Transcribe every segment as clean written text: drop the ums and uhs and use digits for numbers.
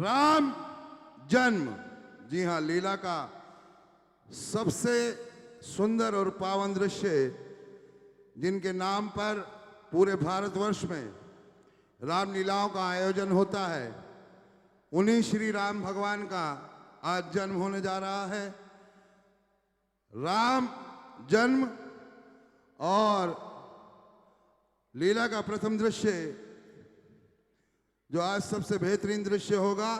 राम जन्म, जी हाँ, लीला का सबसे सुंदर और पावन दृश्य जिनके नाम पर पूरे भारतवर्ष में रामलीलाओं का आयोजन होता है, उन्हीं श्री राम भगवान का आज जन्म होने जा रहा है। राम जन्म और लीला का प्रथम दृश्य जो आज सबसे बेहतरीन दृश्य होगा,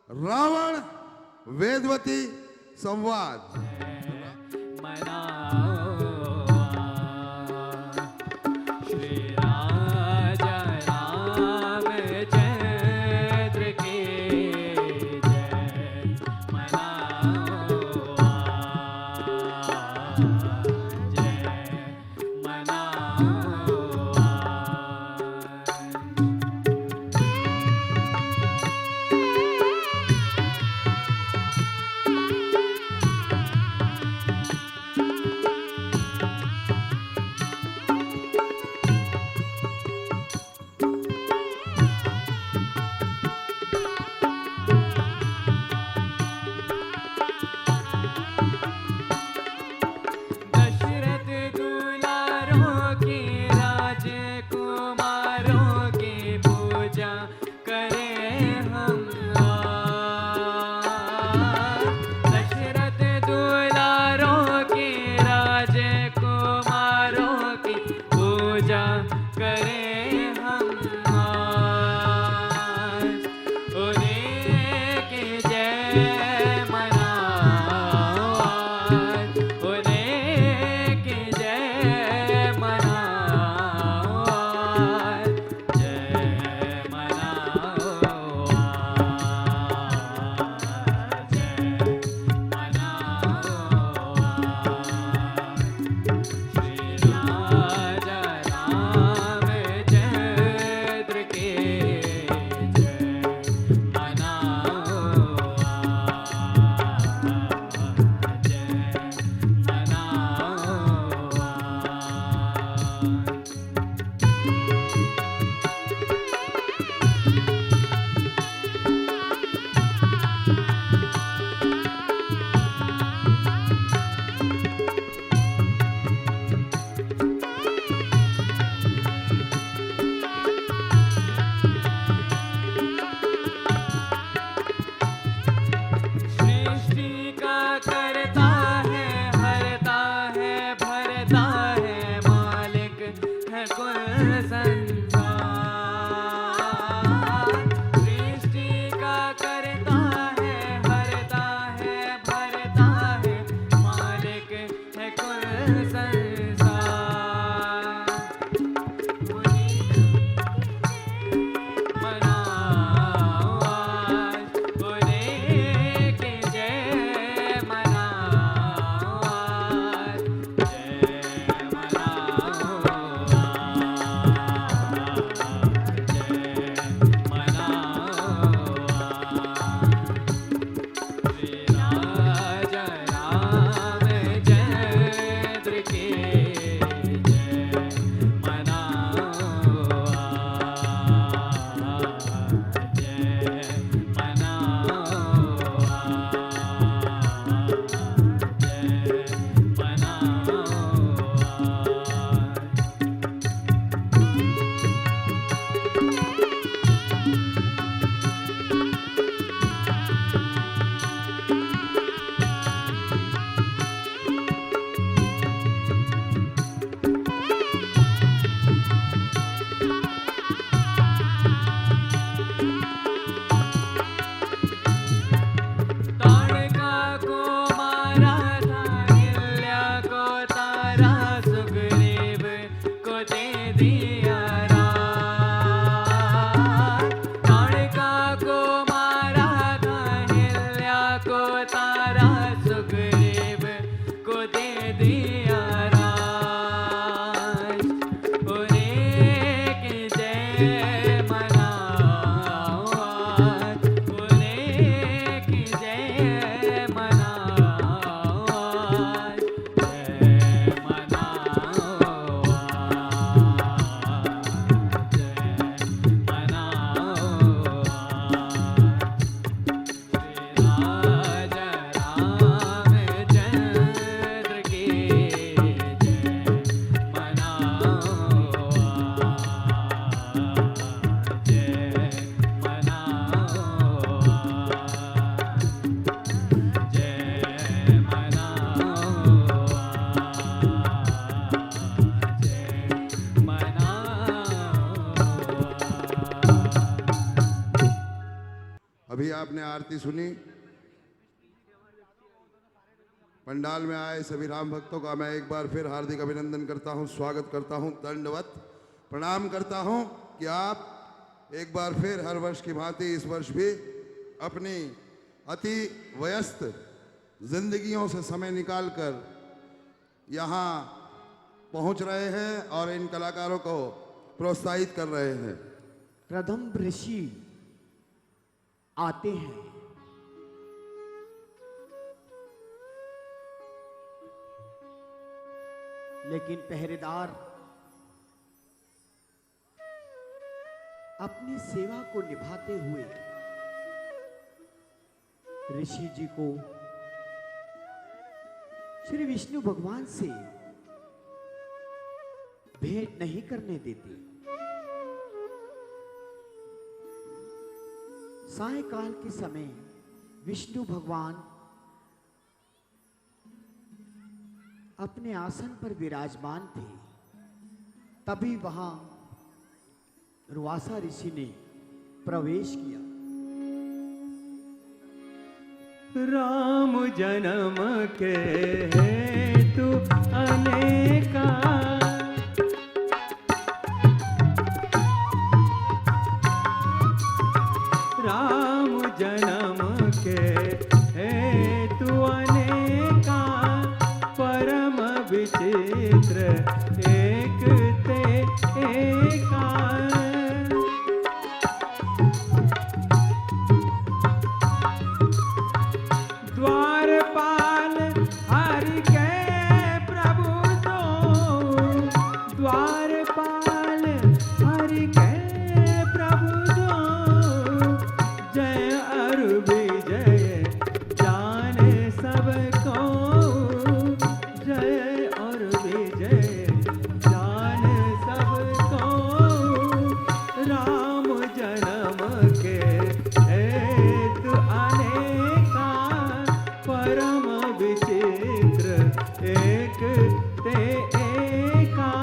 रावण वेदवती संवाद। अभी आपने आरती सुनी। पंडाल में आए सभी राम भक्तों का मैं एक बार फिर हार्दिक अभिनंदन करता हूं, स्वागत करता हूं, दंडवत प्रणाम करता हूं कि आप एक बार फिर हर वर्ष की भांति इस वर्ष भी अपनी अति व्यस्त जिंदगियों से समय निकालकर यहाँ पहुंच रहे हैं और इन कलाकारों को प्रोत्साहित कर रहे हैं। प्रथम ऋषि आते हैं, लेकिन पहरेदार अपनी सेवा को निभाते हुए ऋषि जी को श्री विष्णु भगवान से भेंट नहीं करने देते। सायकाल के समय विष्णु भगवान अपने आसन पर विराजमान थे। तभी वहां दुर्वासा ऋषि ने प्रवेश किया। राम जन्म के हेतु अनेका, राम जन्म के हेतु अनेका, परम विचित्र एक ते एका। द्वारपाल हरि के प्रभु दो, द्वारपाल हरि के प्रभु दो, जय अरु विजय जाने सबको, जय और विजय जाने सबको। राम जन्म के हेतु अनेका, परम विचित्र एक ते एका।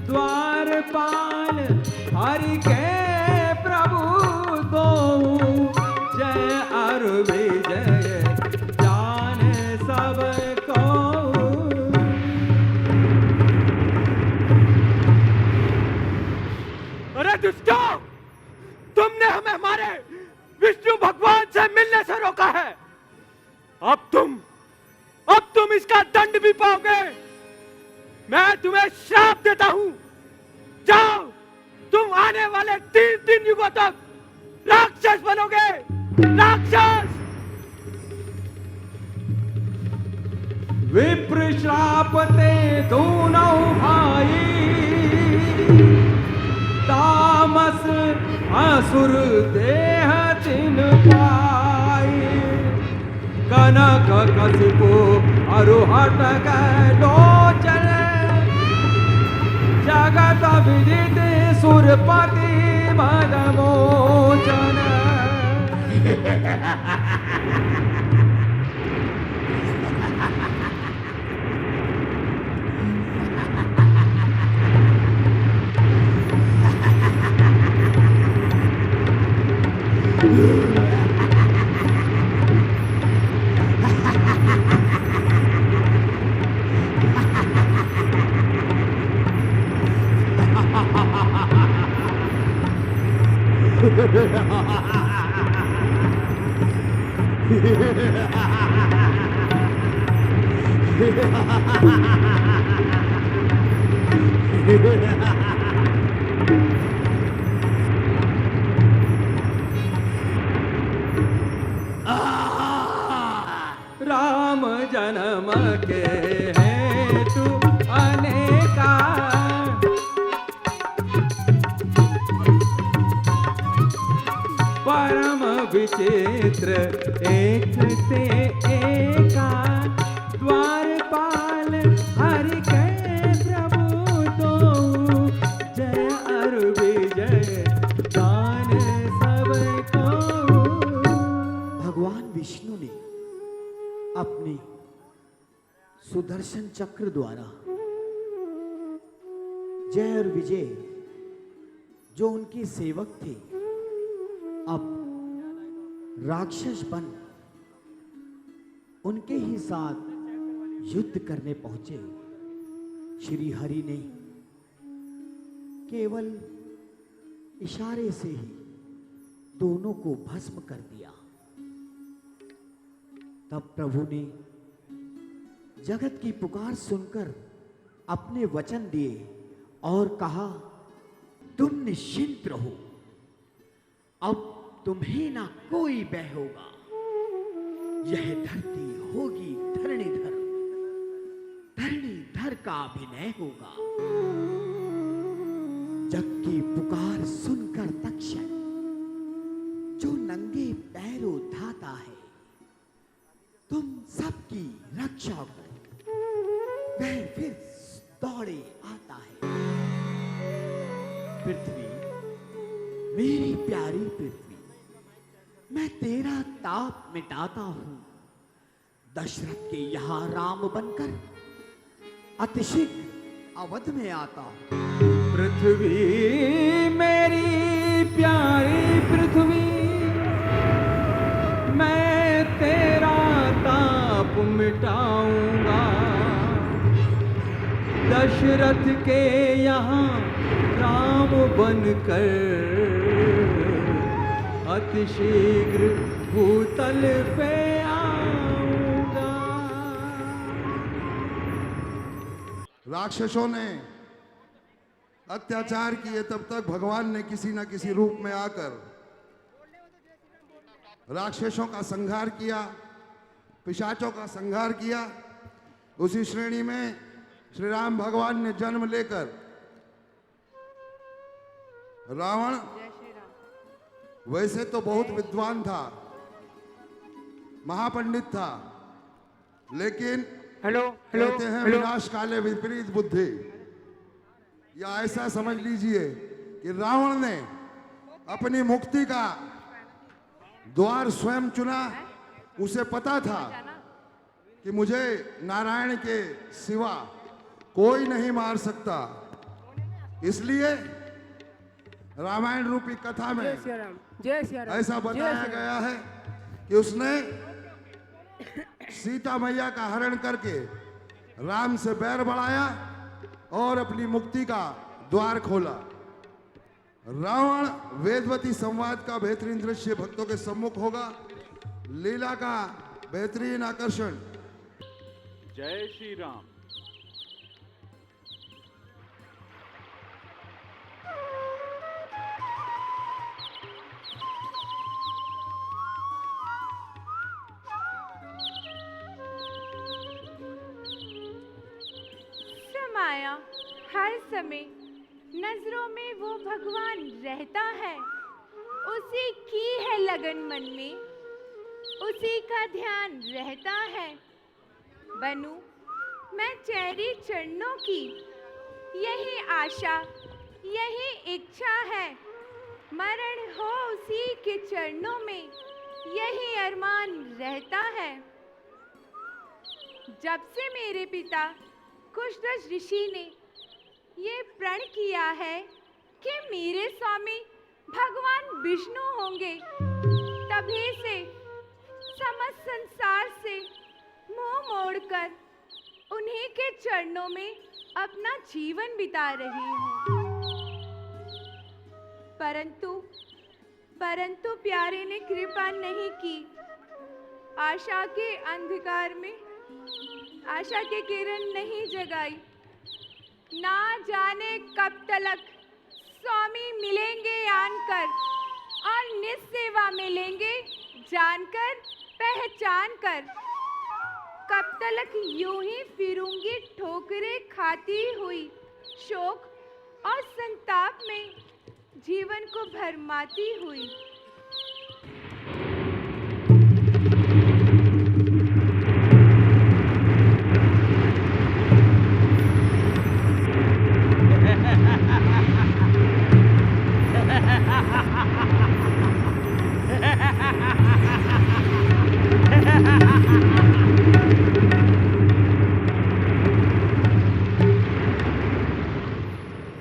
द्वारपाल हरि के प्रभु दो, जय और विजय जाने सबको। अरे दुष्टों, तुमने हमें हमारे विष्णु भगवान से मिलने से रोका है। अब तुम इसका दंड भी पाओगे। मैं तुम्हें श्राप देता हूं। जाओ, तुम आने वाले 3 युगों तक राक्षस बनोगे। राक्षस। विप्र श्राप ते दोनों भाई, तामस असुर देह तिन पाई। कनक कसिपु अरुहट लोचन, जगत विदित सुरपति मदमोचन। राम जन्म के हेतु अनेका, परम विचित्र एक ते एका। द्वारपाल हरि के प्रभु दो, जय और विजय जाने सबको। भगवान विष्णु ने अपने सुदर्शन चक्र द्वारा जय और विजय जो उनके सेवक थे, अब राक्षस बन उनके ही साथ युद्ध करने पहुंचे। श्री हरि ने केवल इशारे से ही दोनों को भस्म कर दिया। तब प्रभु ने जगत की पुकार सुनकर अपने वचन दिए और कहा, तुम निश्चिंत रहो, अब तुम्हें ना कोई भय होगा। यह धरती होगी धरणीधर, धरणीधर का अभिनय होगा। जग की पुकार सुनकर तक्षण जो नंगे पैरों धाता है, तुम सबकी रक्षा को वह फिर दौड़े आता है। पृथ्वी, मेरी प्यारी पृथ्वी, मैं तेरा ताप मिटाता हूं। दशरथ के यहां राम बनकर अतिशीघ्र अवध में आता हूं। पृथ्वी मेरी प्यारी पृथ्वी, मैं तेरा ताप मिटाऊंगा। दशरथ के यहाँ राम बनकर अतिशीघ्र भूतल पे आऊंगा। राक्षसों ने अत्याचार किए, तब तक भगवान ने किसी न किसी रूप में आकर राक्षसों का संहार किया, पिशाचों का संहार किया। उसी श्रेणी में श्री राम भगवान ने जन्म लेकर रावण वैसे तो बहुत विद्वान था, महापंडित था, लेकिन कहते हैं विनाश काले विपरीत बुद्धि। या ऐसा समझ लीजिए कि रावण ने अपनी मुक्ति का द्वार स्वयं चुना। उसे पता था कि मुझे नारायण के सिवा कोई नहीं मार सकता, इसलिए रामायण रूपी कथा में ऐसा बताया गया है कि उसने सीता मैया का हरण करके राम से बैर बढ़ाया और अपनी मुक्ति का द्वार खोला। रावण वेदवती संवाद का बेहतरीन दृश्य भक्तों के सम्मुख होगा। लीला का बेहतरीन आकर्षण। जय श्री राम। समाया हर समय नजरों में वो भगवान रहता है। उसी की है लगन मन में, उसी का ध्यान रहता है। बनूं मैं चेरी चरणों की, यही आशा यही इच्छा है। मरण हो उसी के चरणों में, यही अरमान रहता है। जब से मेरे पिता कुशध्वज ऋषि ने ये प्रण किया है कि मेरे स्वामी भगवान विष्णु होंगे, तभी से समस्त संसार से मुंह मोड़कर उन्हीं के चरणों में अपना जीवन बिता रही हूँ। परंतु प्यारे ने कृपा नहीं की। आशा के अंधकार में आशा की किरण नहीं जगाई। ना जाने कब तलक स्वामी मिलेंगे आनकर और निस्सेवा मिलेंगे जानकर पहचान कर। कब तलक यूं ही फिरूंगी ठोकरें खाती हुई, शोक और संताप में जीवन को भरमाती हुई।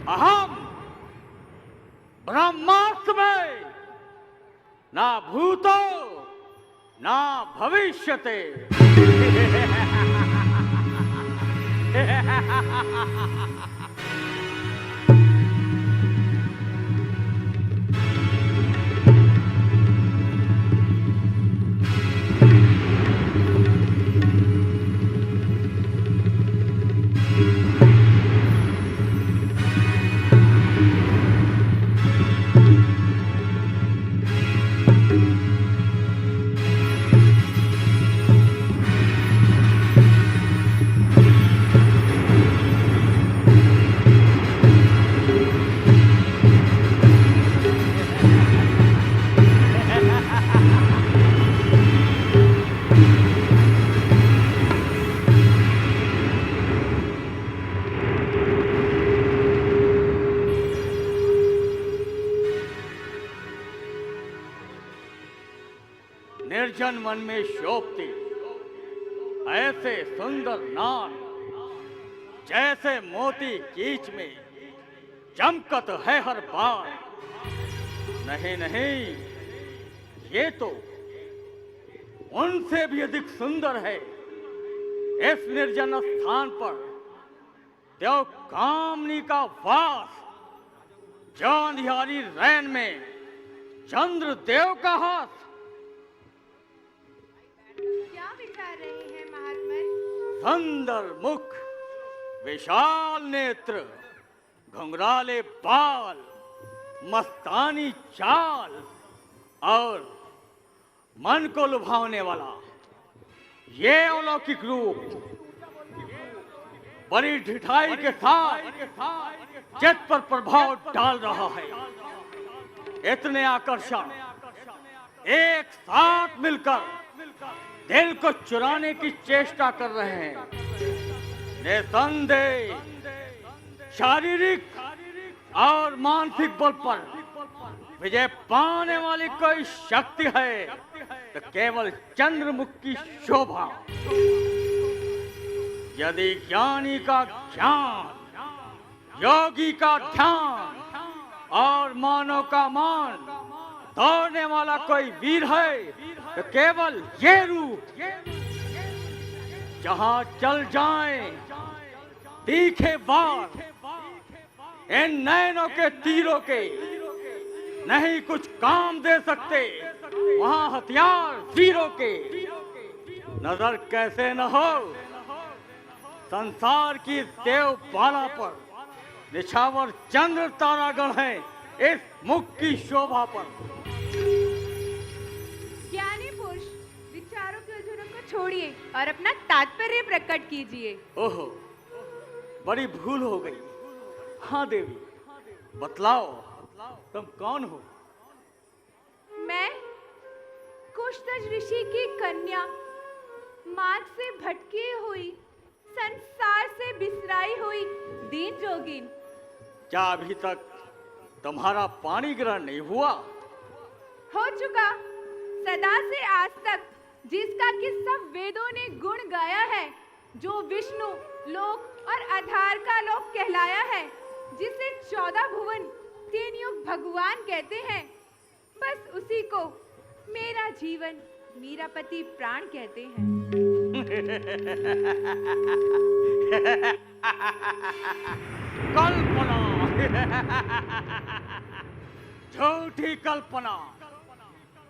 अहम ब्रह्मास्त्र में ना भविष्यते। निर्जन वन में शोभती ऐसे सुंदर नार, जैसे मोती कीच में चमकत है हर बार। नहीं नहीं, ये तो उनसे भी अधिक सुंदर है। इस निर्जन स्थान पर देव कामनी का वास, जो अंधियारी रैन में चंद्र देव का हाथ। क्या विचार रहे हैं महात्मन? सुंदर मुख, विशाल नेत्र, घुंघराले बाल, मस्तानी चाल और मन को लुभावने वाला ये अलौकिक रूप बड़ी ढिठाई के साथ चित्त पर प्रभाव डाल रहा है। इतने आकर्षण एक साथ मिलकर दिल को चुराने की चेष्टा कर रहे हैं। निसंदेह शारीरिक और मानसिक बल पर विजय पाने वाली कोई शक्ति है तो केवल चंद्रमुख की शोभा। यदि ज्ञानी का ज्ञान, योगी का ध्यान और मानव का मान दौड़ने वाला कोई वीर है तो केवल ये रूप। जहां चल जाएं तीखे वार इन नैनों के तीरों के नहीं कुछ काम दे सकते, वहां हथियार वीरों के नजर कैसे न हो। संसार की देव बाला पर निछावर चंद्र तारागण है इस मुख की शोभा पर। ज्ञानी पुरुष, विचारों के उलझनों को छोड़िए और अपना तात्पर्य प्रकट कीजिए। ओहो, बड़ी भूल हो गई। हाँ देवी, बतलाओ तुम कौन हो? मैं कुशध्वज ऋषि की कन्या, मार्ग से भटकी हुई, संसार से बिसराई हुई दीन जोगिन। क्या अभी तक तुम्हारा पानी ग्रहण नहीं हुआ? हो चुका, सदा से आज तक, जिसका कि सब वेदों ने गुण गाया है, जो विष्णु लोक और आधार का लोक कहलाया है, जिसे 14 भुवन 3 युग भगवान कहते हैं, बस उसी को मेरा जीवन, मेरा पति प्राण कहते हैं। कल्पना, झूठी कल्पना।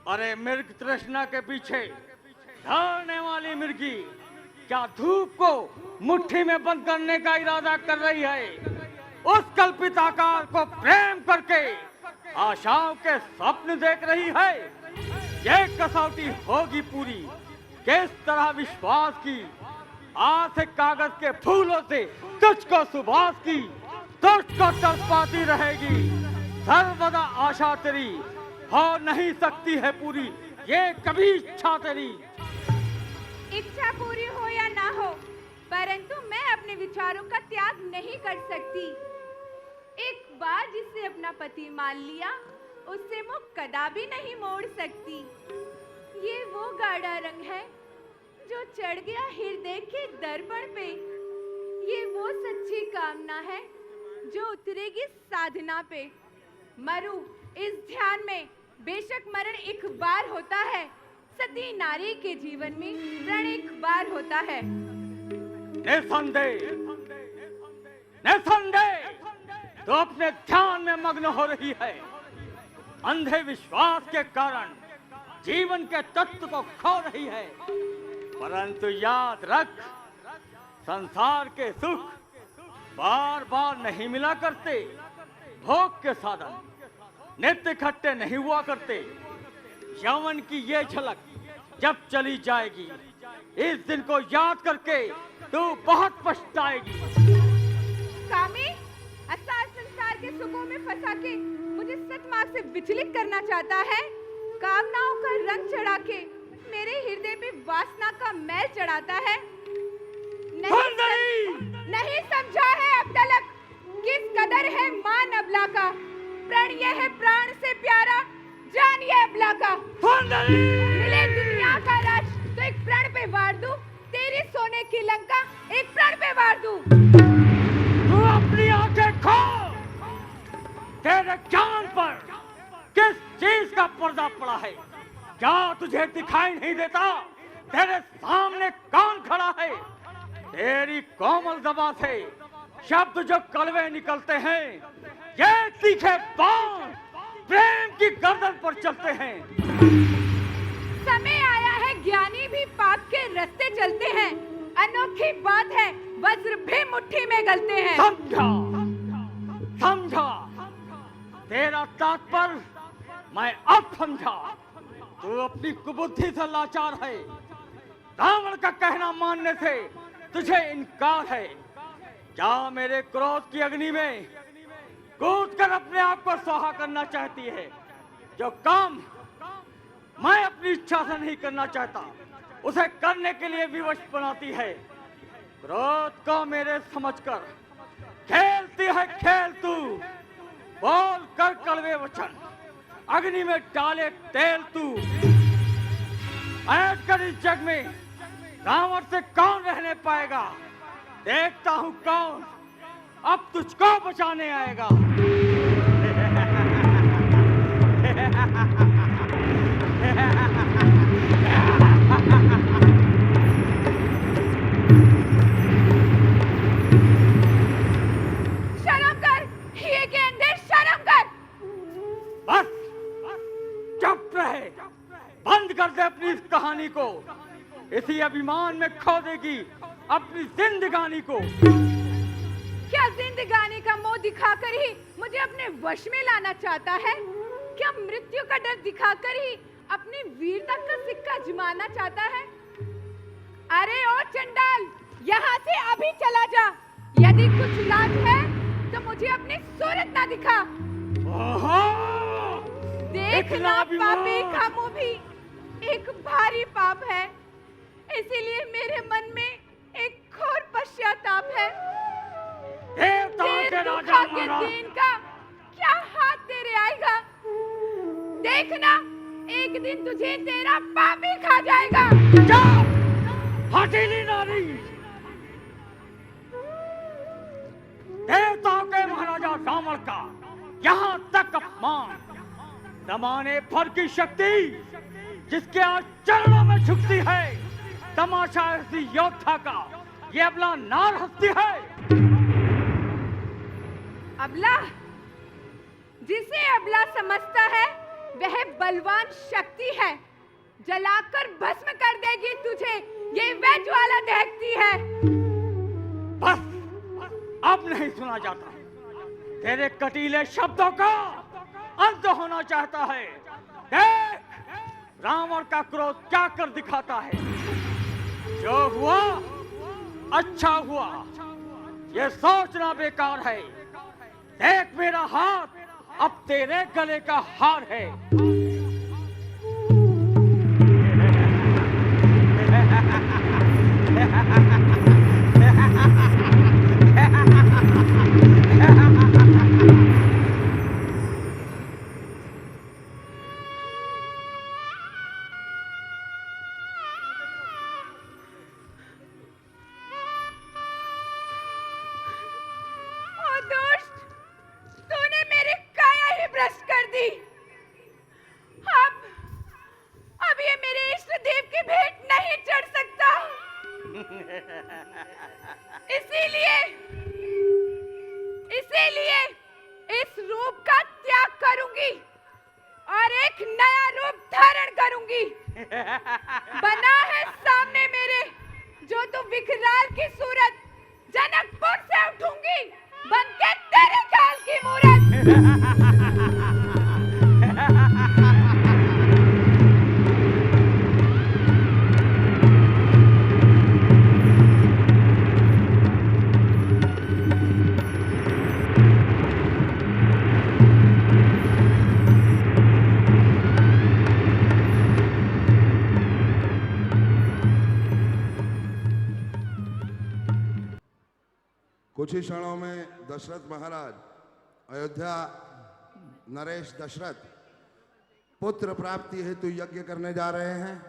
अरे मृग तृष्णा के पीछे दौड़ने वाली मिर्गी क्या धूप को मुट्ठी में बंद करने का इरादा कर रही है? उस कल्पित आकार को प्रेम करके आशाओं के स्वप्न देख रही है। ये कसौटी होगी पूरी, किस तरह विश्वास की आज से कागज के फूलों से तुझको सुभाष की, तुझको तरपाती रहेगी। सर्वदा आशा तेरी हो नहीं सकती है पूरी, ये कभी इच्छा तेरी। इच्छा पूरी हो या ना हो, परंतु मैं अपने विचारों का त्याग नहीं कर सकती। एक बार जिससे अपना पति मान लिया, उससे मुख कदापि नहीं मोड़ सकती। ये वो गाढ़ा रंग है जो चढ़ गया हृदय के दर्पण पे। ये वो सच्ची कामना है जो उतरेगी साधना पे। मरु इस ध्यान में, बेशक मरण एक बार होता है, सती नारी के जीवन में प्रण एक बार होता है। निसंदेह तो अपने ध्यान में मग्न हो रही है। अंधे विश्वास के कारण जीवन के तत्व को खो रही है। परंतु याद रख, संसार के सुख बार बार नहीं मिला करते। भोग के साधन नित्य इकट्ठे नहीं हुआ करते। यौवन की ये झलक जब चली जाएगी, इस दिन को याद करके तू बहुत पछताएगी। कामी, असार संसार के सुखों में फंसा के मुझे सतमार्ग से विचलित करना चाहता है। कामनाओं का रंग चढ़ा के मेरे हृदय पे वासना का मैल चढ़ाता है। नहीं समझा है अब तलक किस कदर है मान अबला का। प्रण यह है प्राण से प्यारा, जानिए अबला का। मिले दुनिया का राज तो एक प्रण पे वार दूं, तेरी सोने की लंका एक प्रण पे वार दूं। तू अपनी आंखें खोल, तेरे ज्ञान पर किस चीज का पर्दा पड़ा है? क्या तुझे दिखाई नहीं देता? तेरे सामने कौन खड़ा है? तेरी कोमल ज़बान से शब्द जो कड़वे निकलते हैं, ये तीखे बाण प्रेम की गर्दन पर चलते हैं। समय आया है ज्ञानी भी पाप के रास्ते चलते हैं। अनोखी बात है वज्र भी मुट्ठी में गलते हैं। समझा तेरा तात्पर्य मैं अब समझा। तू अपनी कुबुद्धि से लाचार है। रावण का कहना मानने से तुझे इनकार है। क्या मेरे क्रोध की अग्नि में कूदकर अपने आप को स्वाहा करना चाहती है? जो काम मैं अपनी इच्छा से नहीं करना चाहता, उसे करने के लिए विवश बनाती है। क्रोध को मेरे समझकर खेलती है खेल तू। बोल कर कड़वे वचन, अग्नि में डाले तेल तू। ऐठ कर इस जग में रावण से कौन रहने पाएगा? देखता हूँ कौन अब तुझको बचाने आएगा। शर्म कर, ये के अंदर शर्म कर। बस चुप रहे, बंद कर दे अपनी इस कहानी को। इसी अभिमान में खो देगी अपनी जिंदगानी को। क्या जिंदगानी का मोह दिखाकर ही मुझे अपने वश में लाना चाहता है? क्या मृत्यु का डर दिखाकर ही अपनी वीरता का सिक्का जमाना चाहता है? अरे ओ चंडाल, यहाँ से अभी चला जा। यदि कुछ लाज है तो मुझे अपनी सूरत ना दिखा। देखना पापी का मुंह भी एक भारी पाप है। इसीलिए मेरे मन में एक घोर पश्चाताप है। के दिन का क्या हाथ तेरे आएगा? देखना एक दिन तुझे तेरा पाप ही खा जाएगा। हठीली नारी, देवताओं के महाराजा रावण का यहाँ तक अपमान, जमाने भर की शक्ति जिसके आज चरणों में झुकती है, तमाशा ऐसी योद्धा का ये अबला नार हंसती है। अबला, जिसे अबला समझता है वह बलवान शक्ति है। जलाकर भस्म कर देगी तुझे, ये वह ज्वाला दहकती है। बस अब नहीं सुना जाता। तेरे कटीले शब्दों का अंत होना चाहता है। देख रावण का क्रोध क्या कर दिखाता है। जो हुआ अच्छा हुआ, ये सोचना बेकार है। देख मेरा हाथ अब तेरे गले का हार है। देव की भेंट नहीं चढ़ सकता। इसीलिए इस रूप का त्याग करूंगी और एक नया रूप धारण करूंगी। बना है सामने मेरे जो तू विकराल की सूरत, जनकपुर से उठूंगी बनके तेरे काल की मूरत। कुछ ही क्षणों में दशरथ महाराज अयोध्या नरेश दशरथ पुत्र प्राप्ति हेतु यज्ञ करने जा रहे हैं,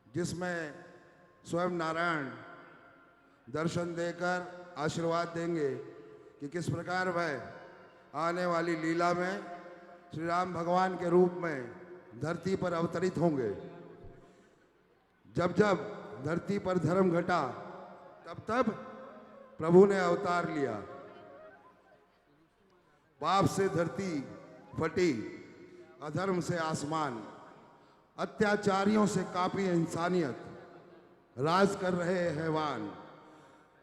जिसमें स्वयं नारायण दर्शन देकर आशीर्वाद देंगे कि किस प्रकार वह आने वाली लीला में श्री राम भगवान के रूप में धरती पर अवतरित होंगे। जब जब धरती पर धर्म घटा तब तब प्रभु ने अवतार लिया। पाप से धरती फटी, अधर्म से आसमान, अत्याचारियों से कांपी इंसानियत, राज कर रहे हैवान।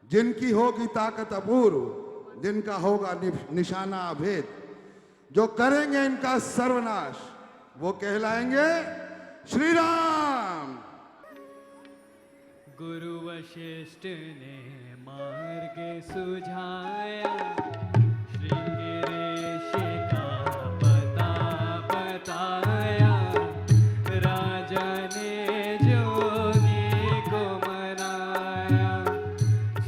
जिनकी होगी ताकत अपूर्व, जिनका होगा निशाना अभेद, जो करेंगे इनका सर्वनाश, वो कहलाएंगे श्री राम। गुरु वशिष्ठ ने मार्ग सुझाया, श्रृंगी ऋषि का पता बताया, राजा ने जोगी को मनाया,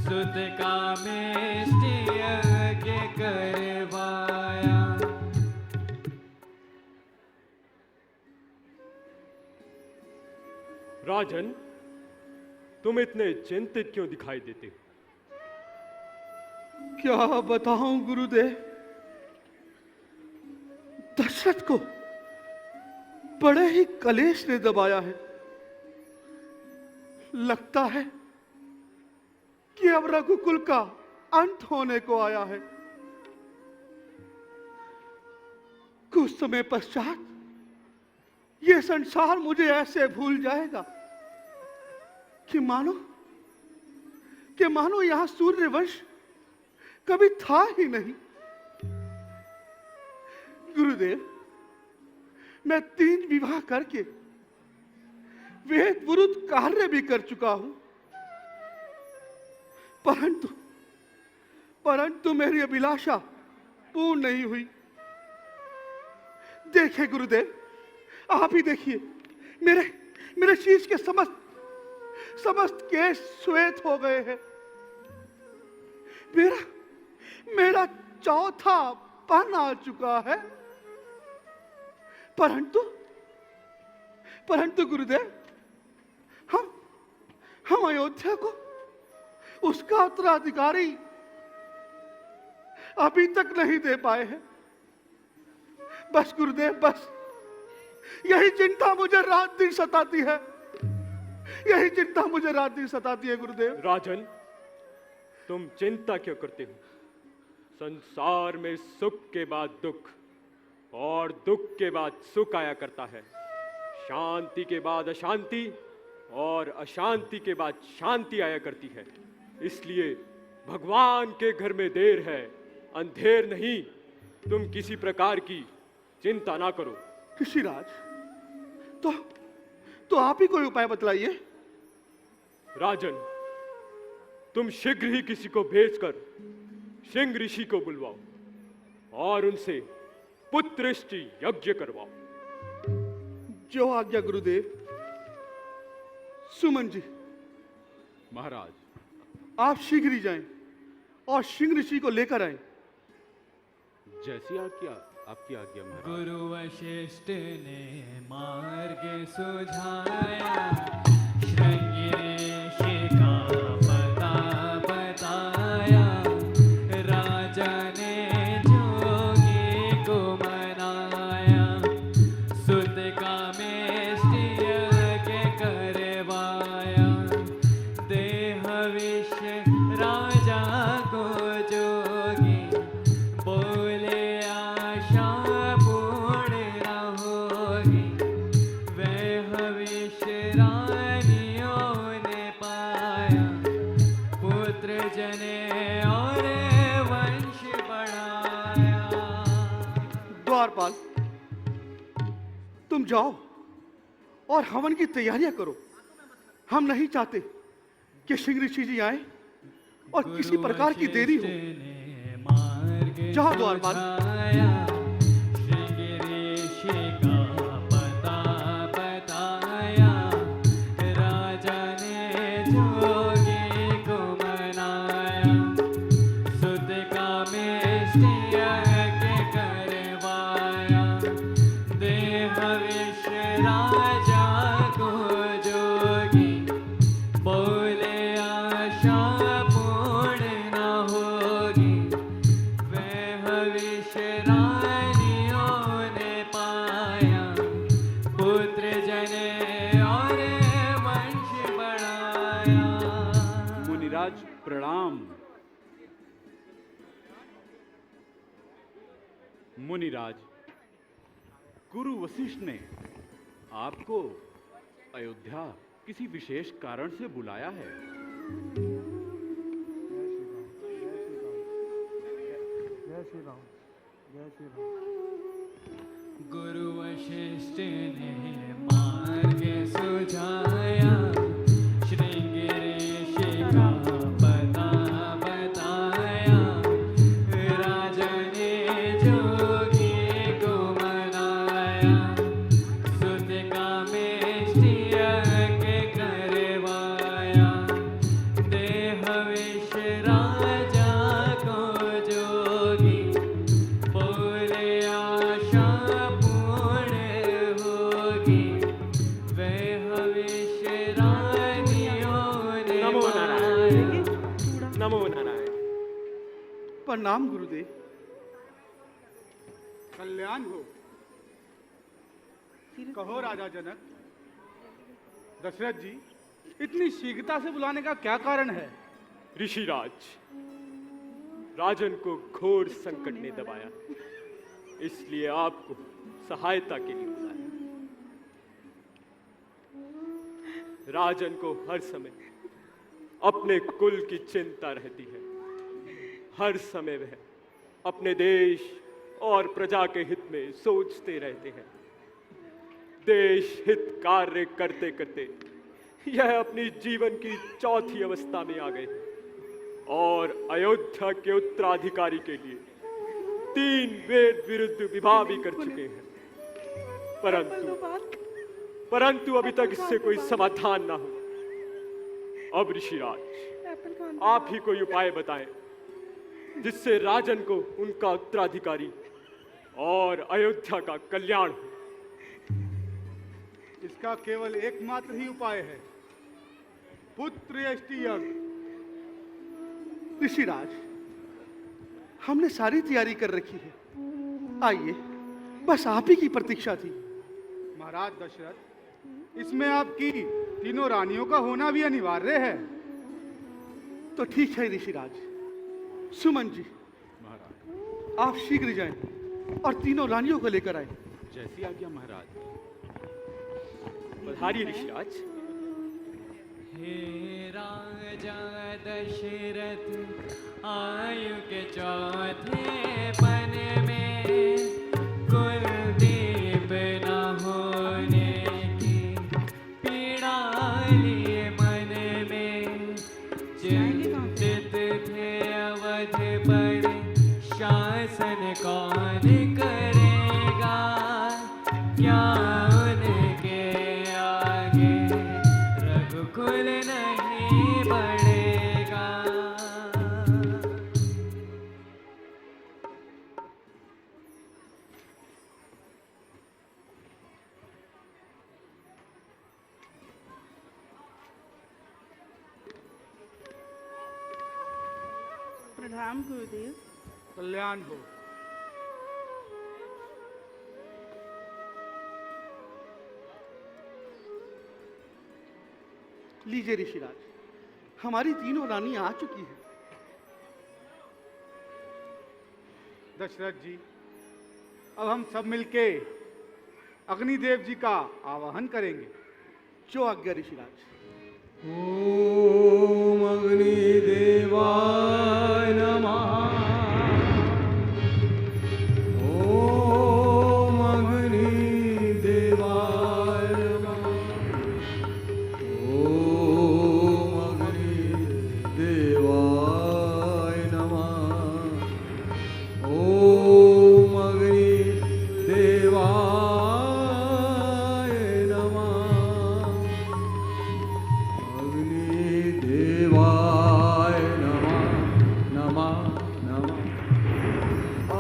सुत कामेष्टि यज्ञ करवाया। राजन, तुम इतने चिंतित क्यों दिखाई देते हो? क्या बताऊं गुरुदेव, दशरथ को बड़े ही कलेश ने दबाया है। लगता है कि अब रघुकुल का अंत होने को आया है। कुछ समय पश्चात यह संसार मुझे ऐसे भूल जाएगा कि मानो यहां सूर्य वंश कभी था ही नहीं। गुरुदेव, मैं 3 विवाह करके वेद विरुद्ध कार्य भी कर चुका हूं, परंतु मेरी अभिलाषा पूर्ण नहीं हुई। देखिए गुरुदेव, आप ही देखिए, मेरे शीश के समस्त केश श्वेत हो गए हैं। मेरा चौथा पन आ चुका है। परंतु गुरुदेव, हम अयोध्या को उसका उत्तराधिकारी अभी तक नहीं दे पाए हैं। बस गुरुदेव, बस यही चिंता मुझे रात दिन सताती है। यही चिंता मुझे रात दिन सताती है गुरुदेव। राजन, तुम चिंता क्यों करते हो? संसार में सुख के बाद दुख और दुख के बाद सुख आया करता है। शांति के बाद अशांति और अशांति के बाद शांति आया करती है। इसलिए भगवान के घर में देर है, अंधेर नहीं। तुम किसी प्रकार की चिंता ना करो। ऋषिराज, तो आप ही कोई उपाय बतलाइए। राजन, तुम शीघ्र ही किसी को भेजकर सिंह ऋषि को बुलवाओ और उनसे पुत्रष्टि यज्ञ करवाओ। जो आज्ञा गुरुदेव। सुमन जी, महाराज, आप शीघ्र ही जाएं और सिंह ऋषि को लेकर आएं। जैसी आपकी आज्ञा महाराज। गुरु वशिष्ठ ने मार्ग सुझाया, श्रृंगी ऋषि का पता बताया, राजा ने जोगी को मनाया, सुत कामेष्टि यज्ञ रानियों ने पाया, पुत्र जने और वंश बढ़ाया। द्वारपाल, तुम जाओ और हवन की तैयारियां करो। हम नहीं चाहते कि सिंह ऋषि जी आए और किसी प्रकार की देरी हो। जाओ द्वारपाल। मुनिराज प्रणाम। मुनिराज, गुरु वशिष्ठ ने आपको अयोध्या किसी विशेष कारण से बुलाया है। गुरु वशिष्ठ ने मार्ग सुझाया, श्रृंग ऋषि का पता बताया। राजा ने जोगी को मनाया, सुत कामेष्टि यज्ञ करवाया। देह विष राजा को जोगी, बोले आशा पूर्ण होगी। वह विष रानियों ने नमो नारायण। पाया। नमो नारायण। प्रणाम गुरुदेव। कल्याण हो। कहो राजा जनक। दशरथ जी, इतनी शीघ्रता से बुलाने का क्या कारण है? ऋषिराज, राजन को घोर संकट ने दबाया, इसलिए आपको सहायता के लिए बुलाया। राजन को हर समय अपने कुल की चिंता रहती है। हर समय वह अपने देश और प्रजा के हित में सोचते रहते हैं। देश हित कार्य करते करते यह अपनी जीवन की चौथी अवस्था में आ गए और अयोध्या के उत्तराधिकारी के लिए 3 वेद विरुद्ध विवाह भी कर चुके हैं, परंतु अभी तक इससे कोई समाधान ना हो। अब ऋषिराज, आप ही कोई उपाय बताएं जिससे राजन को उनका उत्तराधिकारी और अयोध्या का कल्याण हो। इसका केवल एकमात्र ही उपाय है, पुत्र यष्टि यज्ञ। ऋषिराज, हमने सारी तैयारी कर रखी है। आइए, बस आप ही की प्रतीक्षा थी। महाराज दशरथ, इसमें आपकी तीनों रानियों का होना भी अनिवार्य है। तो ठीक है ऋषिराज। सुमन जी, महाराज, आप शीघ्र जाएं और तीनों रानियों को लेकर आए। जैसी आज्ञा महाराज। पधारिए ऋषिराज। हे राजा दशरथ, आयु के चौथे पन में कुलदीप न होने की पीड़ा लिए मन में। चिंतित थे अवध पर शासन कौन करेगा, क्या उनके आगे रघुकुल नहीं बढ़ेगा। प्रणाम गुरुदेव। कल्याण हो। लीजिए ऋषिराज, हमारी तीनों रानी आ चुकी हैं। दशरथ जी, अब हम सब मिलके अग्निदेव जी का आवाहन करेंगे। जो आज्ञा ऋषिराज। ओम अग्निदेवाय नमः। ओम अग्निदेवाय नमः। ओम अग्निदेवाय नमः। ओम अग्निदेवाय नमः। अग्निदेवाय नमः नमः नमः।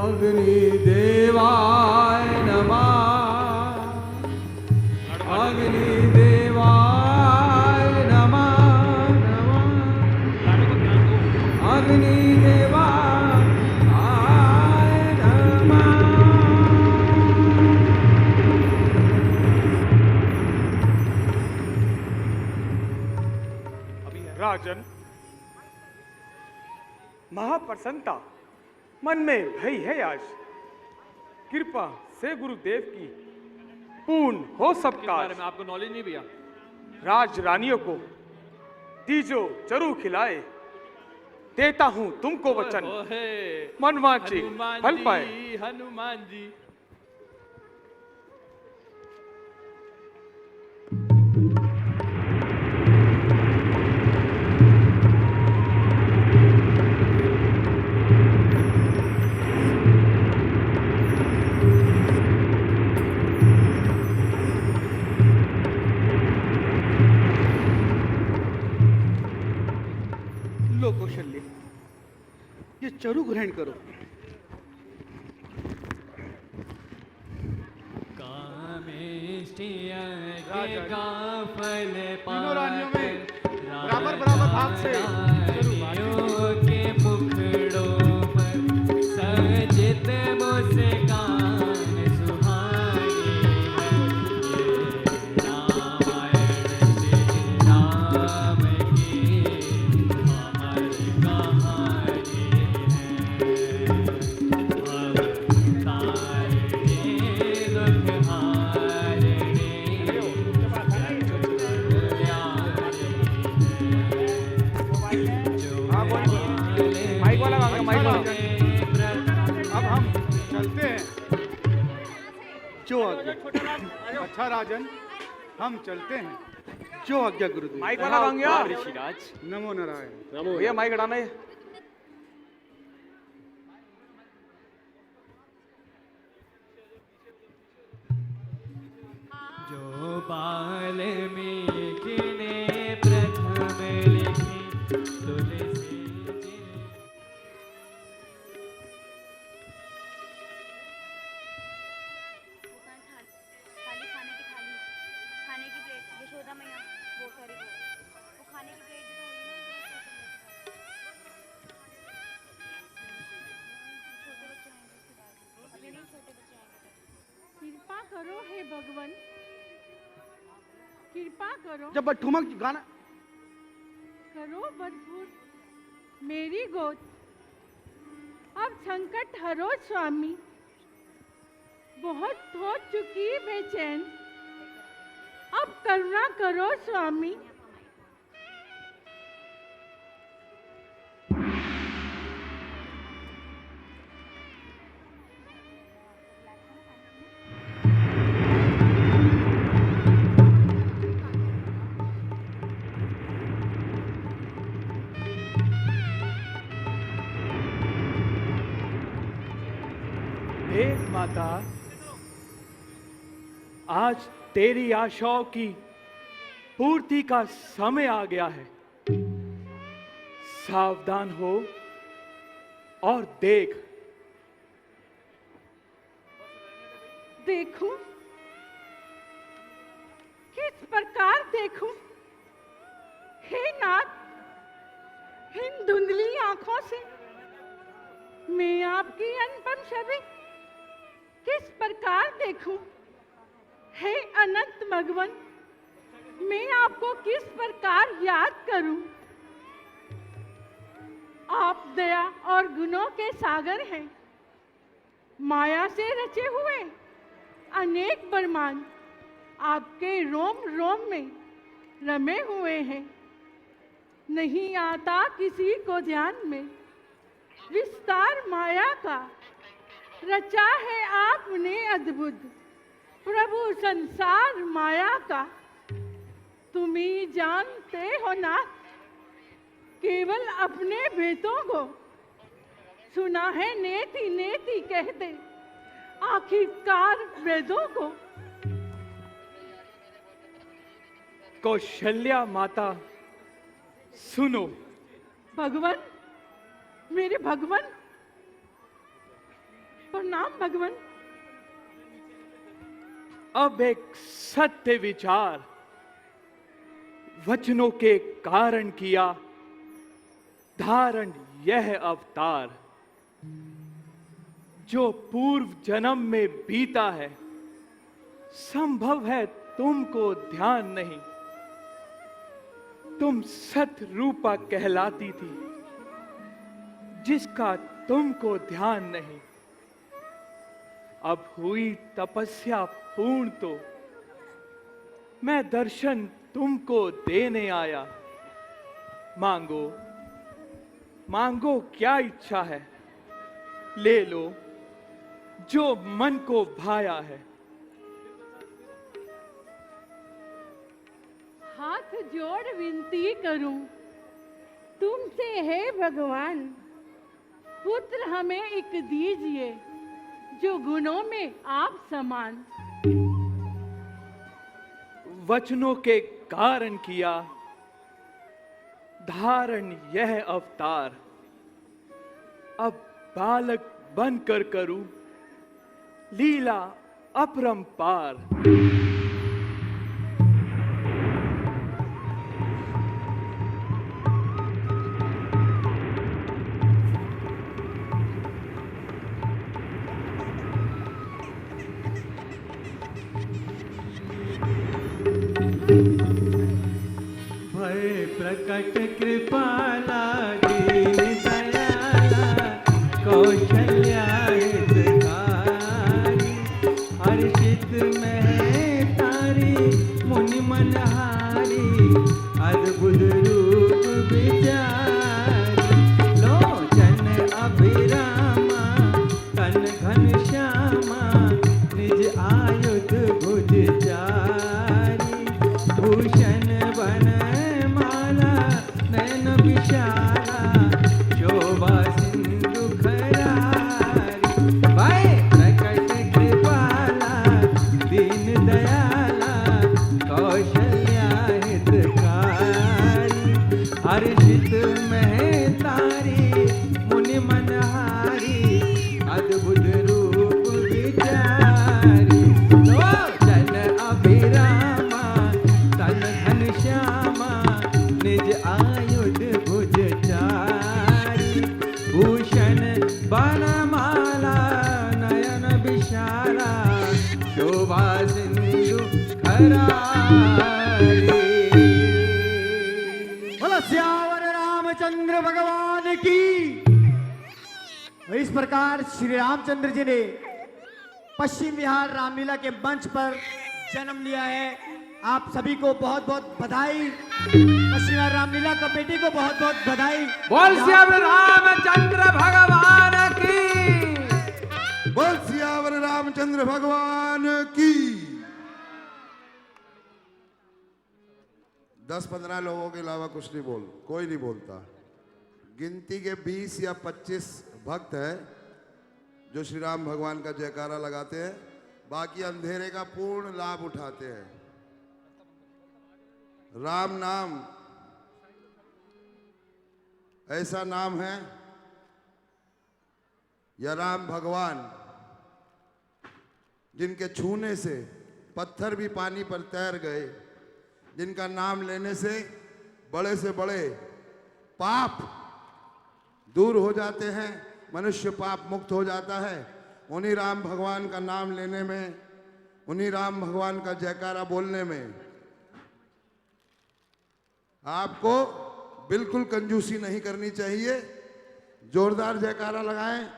अग्निदेवाय नमः। अग्निदेवाय नमः नमः। अग्निदेवाय नमः। राजन, महाप्रसन्नता मन में भई है आज। कृपा से गुरुदेव की पूर्ण हो सब कार्य। में आपको नॉलेज नहीं भैया। राज रानियों को दीजो जरूर खिलाए। देता हूं तुमको वचन, मनवांछित फल पाए। हनुमान जी। लो कौशल्य, ये चरु ग्रहण करो। तीनों रानियों में बराबर बराबर भाग से अब हम चलते हैं। जो आज्ञा। अच्छा राजन, हम चलते हैं। जो आज्ञा गुरुदेव। माइक वाला कहाँ गया? ऋषिराज। नमो नारायण। भैया माइक हटाना है। जो वाल्मीकि ने प्रथम लिखी तुलसी जी। थाली खाने की थाली, खाने की प्लेट, यशोदा मैया, वो सॉरी वो खाने की प्लेट भी तो होगी ना। छोटे बच्चे हैं इसके बाद, अभी नहीं छोटे बच्चे आएंगे। कृपा करो हे भगवान, कृपा करो जब ठुमक गाना करो भरपूर मेरी गोद। अब संकट हरो स्वामी, बहुत हो चुकी बेचैन। अब करुणा करो स्वामी। देख माता, आज तेरी आशाओं की पूर्ति का समय आ गया है। सावधान हो और देख। देखूं? किस प्रकार देखूं? हे नाथ, इन धुंधली आंखों से मैं आपकी अनुपम छवि किस प्रकार देखूं? हे अनंत भगवान, मैं आपको किस प्रकार याद करूं? आप दया और गुणों के सागर हैं। माया से रचे हुए अनेक ब्रह्मांड आपके रोम रोम में रमे हुए हैं, नहीं आता किसी को ध्यान में। विस्तार माया का रचा है आपने अद्भुत, प्रभु संसार माया का। तुम ही जानते हो ना केवल अपने भेदों को। सुना है नेति नेति कहते आखिरकार वेदों को। कौशल्या माता सुनो। भगवान, मेरे भगवान, प्रणाम भगवान। अब एक सत्य विचार वचनों के कारण किया धारण यह अवतार। जो पूर्व जन्म में बीता है, संभव है तुमको ध्यान नहीं। तुम सत रूपा कहलाती थी, जिसका तुमको ध्यान नहीं। अब हुई तपस्या पूर्ण तो मैं दर्शन तुमको देने आया। मांगो मांगो क्या इच्छा है, ले लो जो मन को भाया है। हाथ जोड़ विनती करूं तुमसे है भगवान, पुत्र हमें एक दीजिए जो गुणों में आप समान। वचनों के कारण किया धारण यह अवतार। अब बालक बनकर करूं लीला अपरंपार। भय प्रकट कृपाला दीन दयाला कौशल्या हितकारी। हर्षित में तारी मुनि मनहारी, अद्भुत रूप विचारी। लोचन अभिरामा तन घन श्यामा, निज आयुध भुज चारी। भूषण वन माला नयन विशाला, शोभा सिंधु खरारी। भय प्रकट कृपाला दीन दयाला कौशल्या हितकारी। हर्षित में तारी मुनि मनहारी, अद्भुत रूप विचारी। लोचन अभिरामा तन घन श्यामा, निज आयुध भुज चारी। भूषण बनमाला नयन विशाला, शोभा सिंधु खरारी। बोलो सियावर रामचंद्र भगवान की। इस प्रकार श्री रामचंद्र जी ने पश्चिम बिहार रामलीला के मंच पर जन्म लिया है। आप सभी को बहुत बहुत बधाई। पश्चिम बिहार रामलीला कमेटी को बहुत बहुत बधाई। बोल श्री रामचंद्र भगवान की। बोल सियावर रामचंद्र भगवान की। 10-15 लोगों के अलावा कुछ नहीं कोई नहीं बोलता। गिनती के 20 या 25 भक्त हैं जो श्री राम भगवान का जयकारा लगाते हैं, बाकी अंधेरे का पूर्ण लाभ उठाते हैं। राम नाम ऐसा नाम है, या राम भगवान जिनके छूने से पत्थर भी पानी पर तैर गए, जिनका नाम लेने से बड़े पाप दूर हो जाते हैं, मनुष्य पाप मुक्त हो जाता है। उन्हीं राम भगवान का नाम लेने में, उन्हीं राम भगवान का जयकारा बोलने में आपको बिल्कुल कंजूसी नहीं करनी चाहिए। जोरदार जयकारा लगाएं।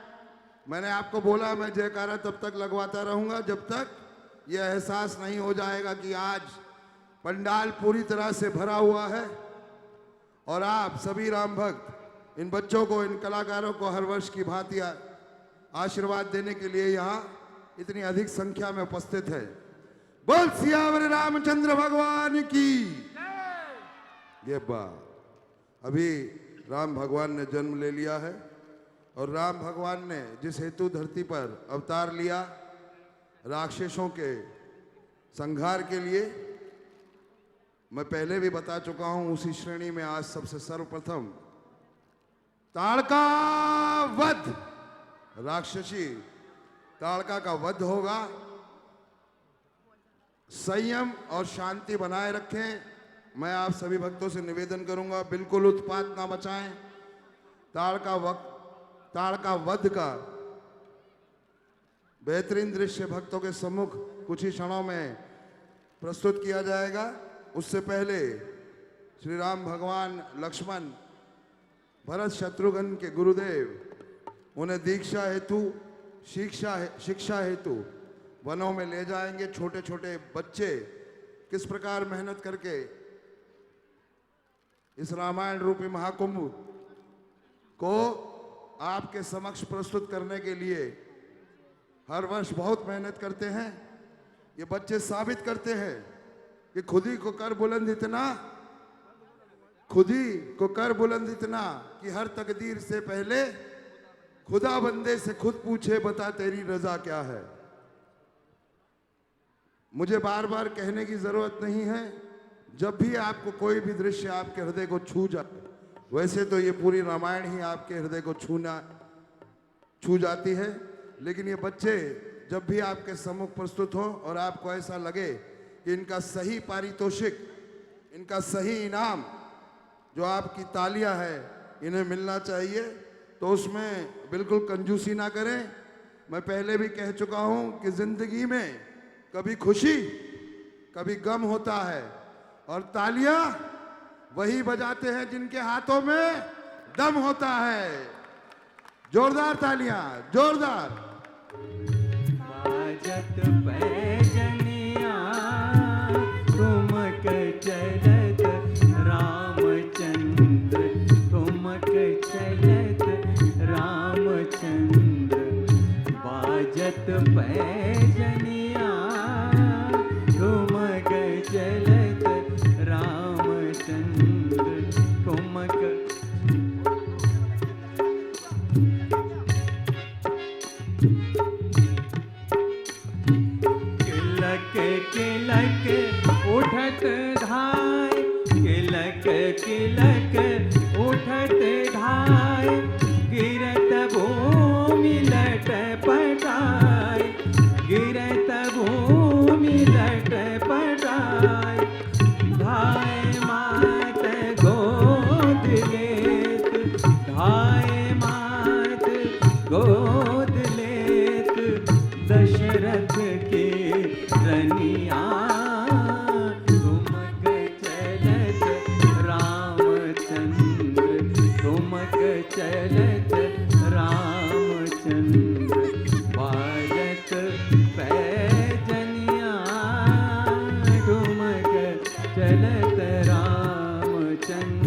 मैंने आपको बोला मैं जयकारा तब तक लगवाता रहूंगा जब तक यह एहसास नहीं हो जाएगा कि आज पंडाल पूरी तरह से भरा हुआ है और आप सभी राम भक्त इन बच्चों को, इन कलाकारों को हर वर्ष की भांति आशीर्वाद देने के लिए यहाँ इतनी अधिक संख्या में उपस्थित है। बोल सियावर रामचंद्र भगवान की। ये बात अभी राम भगवान ने जन्म ले लिया है और राम भगवान ने जिस हेतु धरती पर अवतार लिया, राक्षसों के संहार के लिए, मैं पहले भी बता चुका हूं। उसी श्रेणी में आज सबसे सर्वप्रथम ताड़का वध, राक्षसी ताड़का का वध होगा। संयम और शांति बनाए रखें। मैं आप सभी भक्तों से निवेदन करूंगा, बिल्कुल उत्पात ना मचाएं। ताड़का वध का बेहतरीन दृश्य भक्तों के सम्मुख कुछ ही क्षणों में प्रस्तुत किया जाएगा। उससे पहले श्री राम भगवान लक्ष्मण भरत शत्रुघ्न के गुरुदेव उन्हें दीक्षा हेतु, शिक्षा हेतु वनों में ले जाएंगे। छोटे छोटे बच्चे किस प्रकार मेहनत करके इस रामायण रूपी महाकुंभ को आपके समक्ष प्रस्तुत करने के लिए हर वर्ष बहुत मेहनत करते हैं। ये बच्चे साबित करते हैं कि खुद ही को कर बुलंद इतना कि हर तकदीर से पहले खुदा बंदे से खुद पूछे, बता तेरी रजा क्या है। मुझे बार बार कहने की जरूरत नहीं है। जब भी आपको कोई भी दृश्य आपके हृदय को छू जाए, वैसे तो ये पूरी रामायण ही आपके हृदय को छू जाती है, लेकिन ये बच्चे जब भी आपके सम्मुख प्रस्तुत हो और आपको ऐसा लगे कि इनका सही पारितोषिक, इनका सही इनाम जो आपकी तालियां है इन्हें मिलना चाहिए, तो उसमें बिल्कुल कंजूसी ना करें। मैं पहले भी कह चुका हूं कि जिंदगी में कभी खुशी कभी गम होता है और तालियां वही बजाते हैं जिनके हाथों में दम होता है। जोरदार तालियां, जोरदार। बाजत पैजनिया ठुमक चलत रामचंद्र, ठुमक चलत रामचंद्र। बाजत पैजनिया ठुमक चलत रामचंद्र, ठुमक। किलक उठत धाय, किलक किलक उठत धाय। गिरत भूमि लट पटाय, गिरत भूमि लट पटाय। धाय मात गोद लेत, धाय मात गोद लेत। दशरथ के रनिया ठुमक चलत रामचंद्र, ठुमक चलत रामचंद्र। बाजत पैजनिया ठुमक चलत रामचंद्र।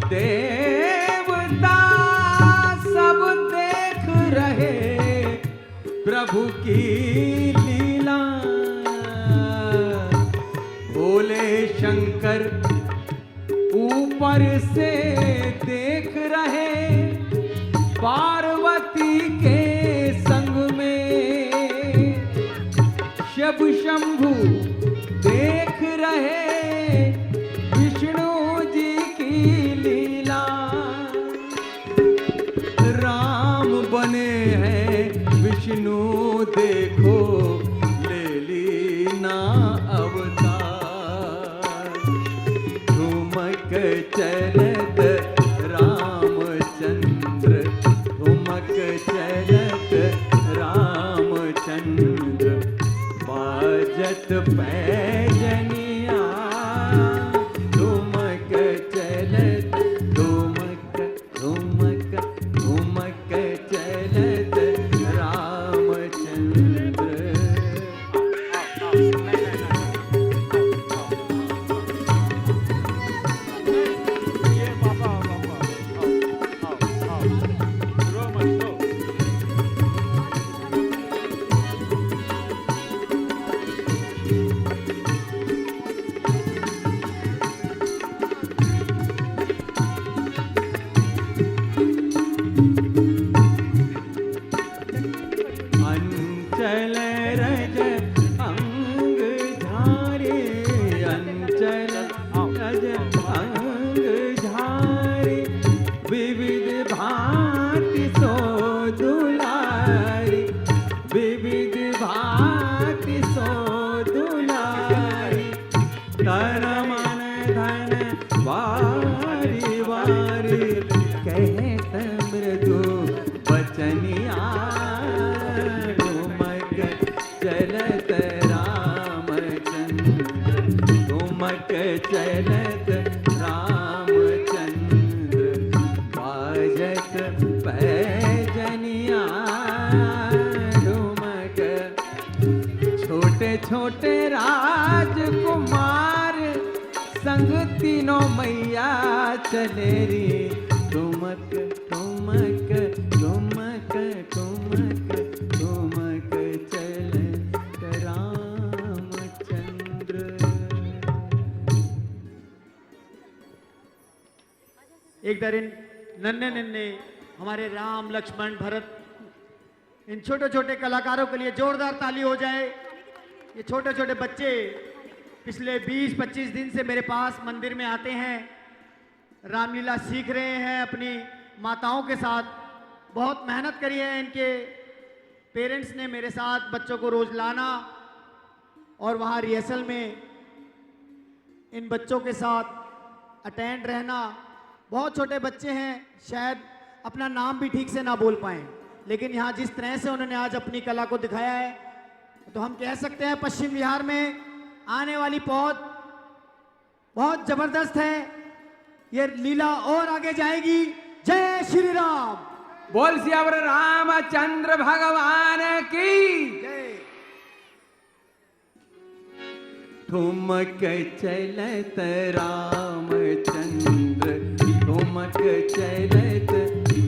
देवता सब देख रहे प्रभु की लीला। भोले शंकर ऊपर से देख रहे पार्वती के संग में। शिव शंभु देख रहे विष्णु जी की लीला। राम बने हैं विष्णु देखो ले लीना अवतार। ठुमक चलत रामचंद्र, ठुमक चलत रामचंद्र। बाजत पैजनिया ठुमक चलत ठुमक ठुमक ठुमक चलत रामचंद्र। ये बाबा बाबा आओ रो मत रो। अंचल रज अंग झारे अंचल रज अंग झारे विविध भांति सो दुलारी विविध भांति सो दुलारी तन मन धन वारी वारी कहत मृदु बचनिया ठुमक चलत रामचंद्र ठुमक चलत रामचंद्र बाजत पैजनिया ठुमक छोटे छोटे राजकुमार संग तीनों मैया चले रे ठुमक ठुमक ठुमक ठुमक ठुमक चलत रामचंद्र। एक दरिन नन्हे नन्हे हमारे राम लक्ष्मण भरत इन छोटे छोटे कलाकारों के लिए जोरदार ताली हो जाए। ये छोटे छोटे बच्चे पिछले 20-25 दिन से मेरे पास मंदिर में आते हैं, रामलीला सीख रहे हैं अपनी माताओं के साथ। बहुत मेहनत करी है इनके पेरेंट्स ने मेरे साथ बच्चों को रोज लाना और वहाँ रिहर्सल में इन बच्चों के साथ अटेंड रहना। बहुत छोटे बच्चे हैं, शायद अपना नाम भी ठीक से ना बोल पाएं, लेकिन यहाँ जिस तरह से उन्होंने आज अपनी कला को दिखाया है तो हम कह सकते हैं पश्चिम बिहार में आने वाली बहुत जबरदस्त है। ये लीला और आगे जाएगी। जय श्री राम। बोल सियावर रामचंद्र भगवान की। ठुमक चलत रामचंद्र ठुमक चलत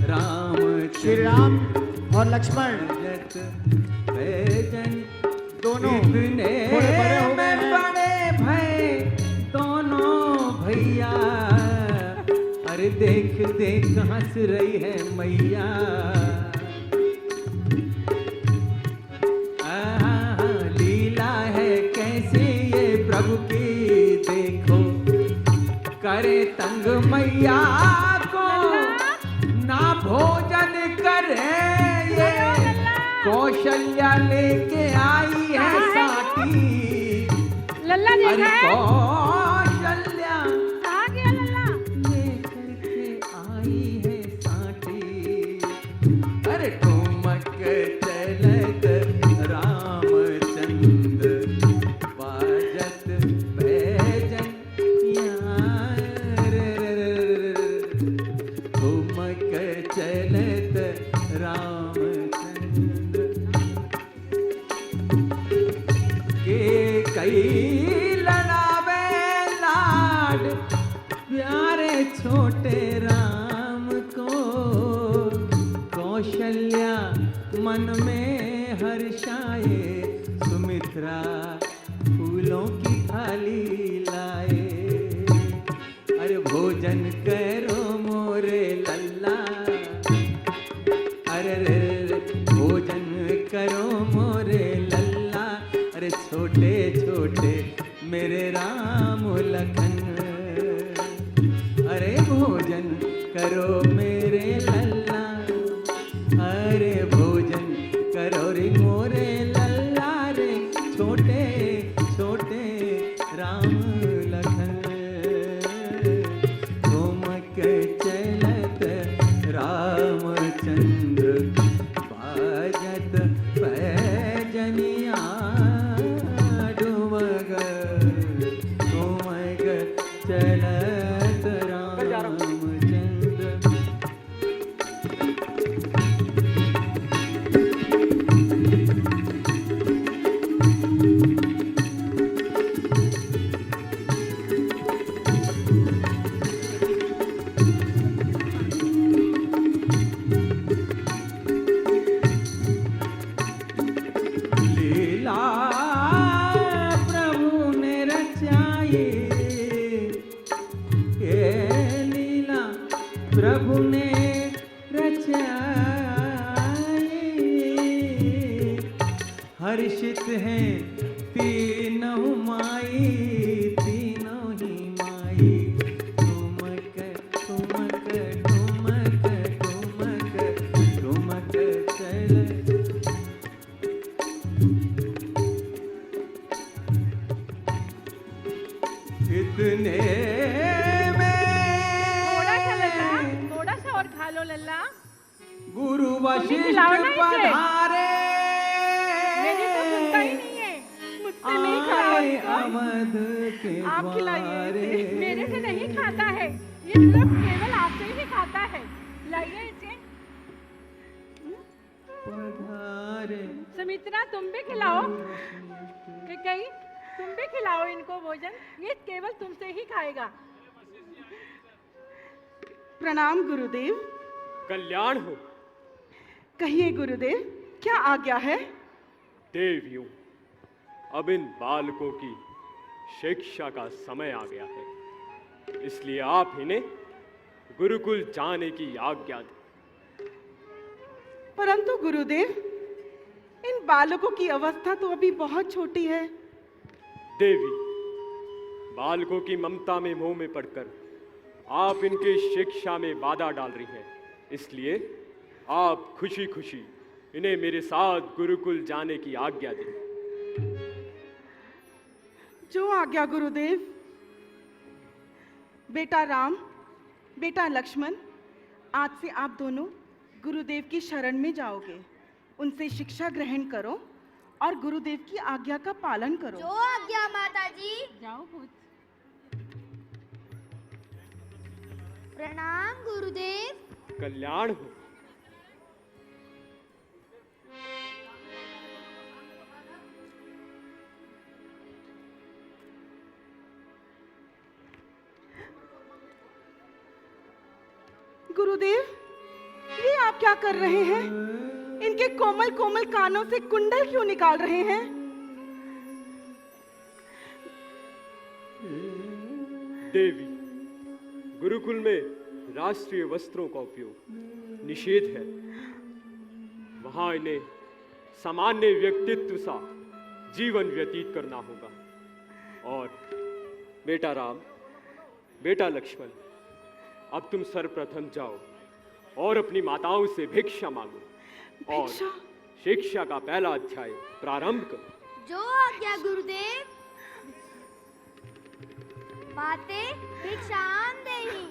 रामचंद्र। श्री राम और लक्ष्मण पैजन दोनों इतने थोड़े बड़े हो गए में हैं। बड़े भय दोनों भैया। अरे देख देख हंस रही है मैया। लीला है कैसे ये प्रभु की देखो। करे तंग मैया को ना भोजन करे ये। कौशल्या लेके आई है साटी। लल्ला अरे देखा है? कौशल्या कहाँ गया लल्ला? लेकर के आई है साटी। अरे ठुमक चलत रामचंद्र बाजत पैजन ठुमक चलत रामचंद्र। के कई लड़ावे लाड प्यारे छोटे राम को। कौशल्या मन में हर्षाए सुमित्रा फूलों की थाली लाए। अरे भोजन करो मोरे लल्ला। अरे रे रे भोजन करो मोरे लल्ला। अरे छोटे छोटे मेरे राम लखन। अरे भोजन करो मेरे लल्ला। अरे भोजन करो रे मोरे लल्ला रे छोटे छोटे राम लखन। ठुमक चलत रामचंद्र बाजत पैजनिया हैं तीनों माई, तीनों ही माई। ठुमक ठुमक ठुमक ठुमक ठुमक चल। इतने थोड़ा सा और खा लो लल्ला। गुरु वशिष्ठ खिलाओ ना इसे। पधारे, मेरी तो सुनता ही नहीं है, मुझसे नहीं खाता आए इसको। अवध के आप खिलाइए द्वारे। इसे, मेरे से नहीं खाता है ये, सिर्फ केवल आपसे ही खाता है। लाइए इसे। पधारे। सुमित्रा तुम भी खिलाओ, कई तुम भी खिलाओ इनको भोजन, ये केवल तुमसे ही खाएगा। प्रणाम गुरुदेव। कल्याण हो। कहिए गुरुदेव, क्या आज्ञा है? देवियों, अब इन बालकों की शिक्षा का समय आ गया है, इसलिए आप इन्हें गुरुकुल जाने की आज्ञा दें। परंतु गुरुदेव, इन बालकों की अवस्था तो अभी बहुत छोटी है। देवी, बालकों की ममता में मोह में पड़कर आप इनके शिक्षा में बाधा डाल रही हैं, इसलिए आप खुशी खुशी इन्हें मेरे साथ गुरुकुल जाने की आज्ञा दें। जो आज्ञा गुरुदेव। बेटा राम, बेटा लक्ष्मण, आज से आप दोनों गुरुदेव की शरण में जाओगे। उनसे शिक्षा ग्रहण करो और गुरुदेव की आज्ञा का पालन करो। जो आज्ञा माता जी। जाओ पुत्र। प्रणाम गुरुदेव। कल्याण हो। गुरुदेव, ये आप क्या कर रहे हैं? इनके कोमल कोमल कानों से कुंडल क्यों निकाल रहे हैं? देवी, गुरुकुल में राष्ट्रीय वस्त्रों का उपयोग निषेध है। वहां इन्हें सामान्य व्यक्तित्व सा जीवन व्यतीत करना होगा। और बेटा राम, बेटा लक्ष्मण, अब तुम सर्वप्रथम जाओ और अपनी माताओं से भिक्षा मांगो और शिक्षा का पहला अध्याय प्रारंभ करो। जो आज्ञा गुरुदेव। माते भिक्षाम देहि।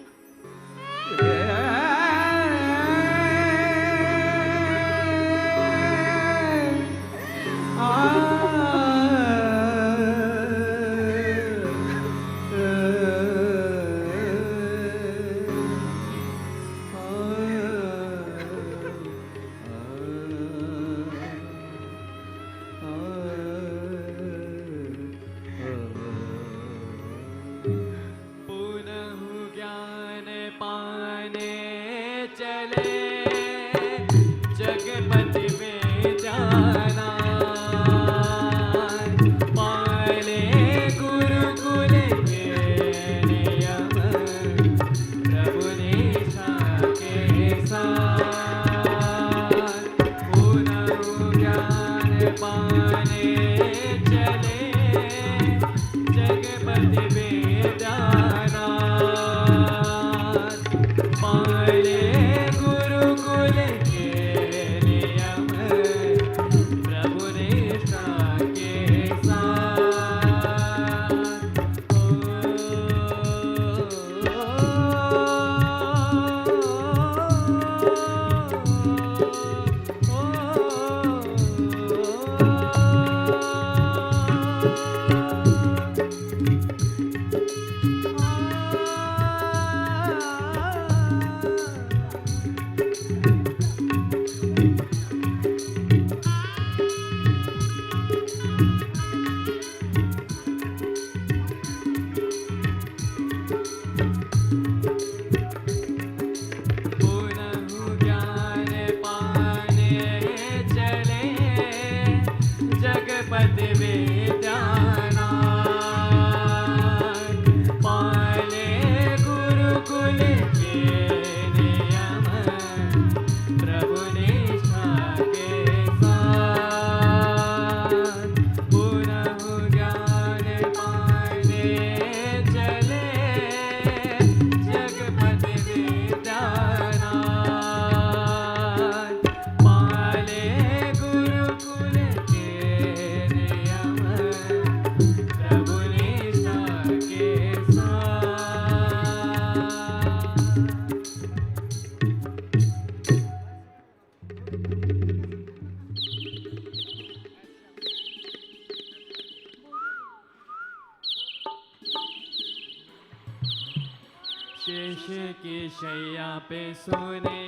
शेष की शैया पे सोने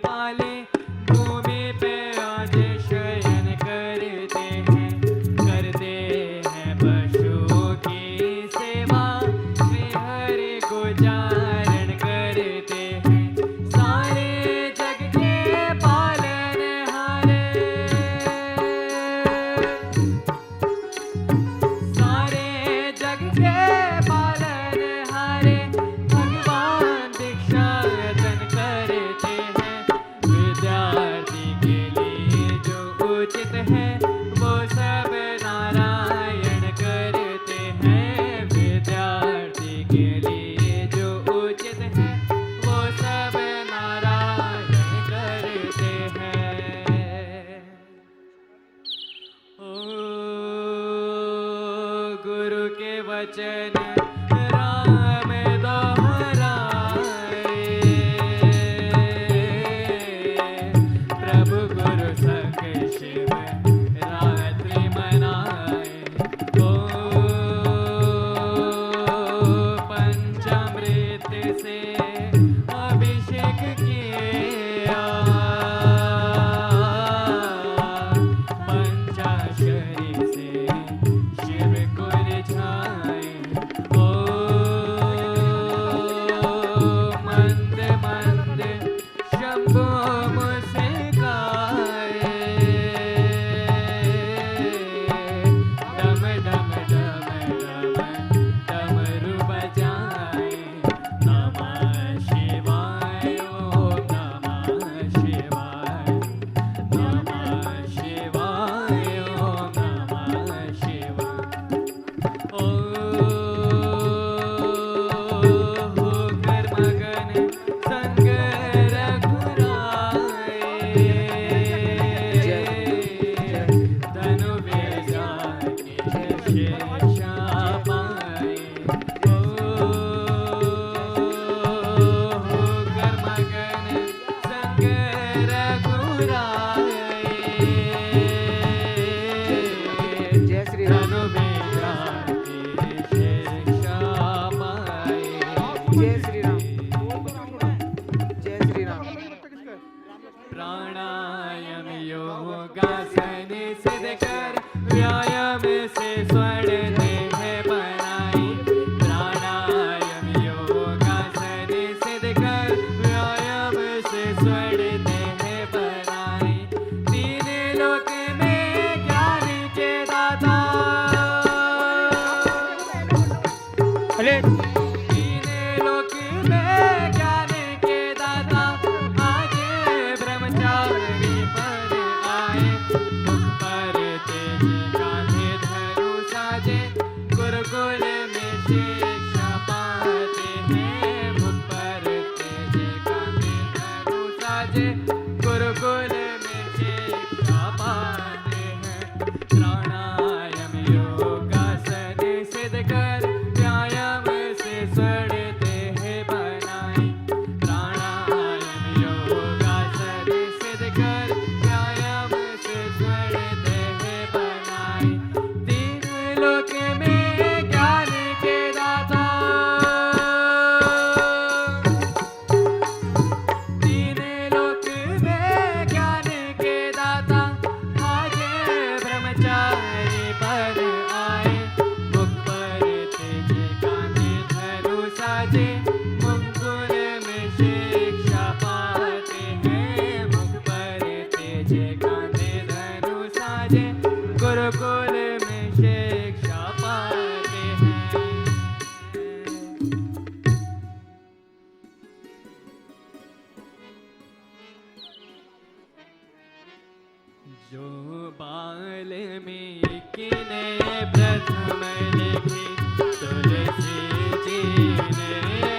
वाले भूमि पे आज शयन करते हैं पशुओं की सेवा श्री हरि को जारण करते हैं सारे जग के पालनहारे सारे जग के पालनहारे भगवान दीक्षा दान करते हैं विद्यार्थी के लिए जो उचित है वो सब नारायण करते हैं विद्यार्थी के लिए जो उचित है वो सब नारायण करते हैं ओ गुरु के वचन राम दोहराए प्रभु गुरु सख शिव रात्रि मनाए ओ पंचामृत से अभिषेक किया पंचाक्षरी से शिव को रिझाए ओ मंद मंद शंभो मुस्काए डम डम डम डम डमरू बजाए नमः शिवाय ओम नमः शिवाय नमः शिवाय ओम नमः शिवाय ओ होकर मगन संग रघुराए धनु बेजा के शेषा पाए ओ होकर मगन संग रघुराए जय श्री धनु बेजा के शेषा पाए जय श्री राम जय श्री राम प्राणायाम योगासन सिद्ध कर व्यायाम से स्वर्ण देह बनाई प्राणायाम योगासन सिद्ध कर व्यायाम से स्वर्ण देह बनाई तीन लोक में ज्ञान के दाता अरे तीन लोक में ज्ञान के दाता आज ब्रह्मचारी पर आए मुख पर तेज कांधे धनु साजे गुरुकुल में शिक्षा पाते हैं मुख पर तेज कांधे धनु साजे गुरुकुल में शिक्षा पाते हैं प्राणायाम योगासन सिद्ध कर व्यायाम से स्वर्ण देह बनाए प्राणायाम योगासन सिद्ध कर व्यायाम से स्वर्ण देह बनाए तीन लोक में ज्ञान के दाता तीन लोक में ज्ञान के दाता आज ब्रह्मचारी पर आए मुख पर तेज कांधे धनु साजे मुकुर में शिक्षा पाते हैं मुख पर तेज कांधे धनु साजे गुरुकुल में शिक्षा पाते हैं जो वाल्मीकि ने प्रथम लिखी तुलसी जी ने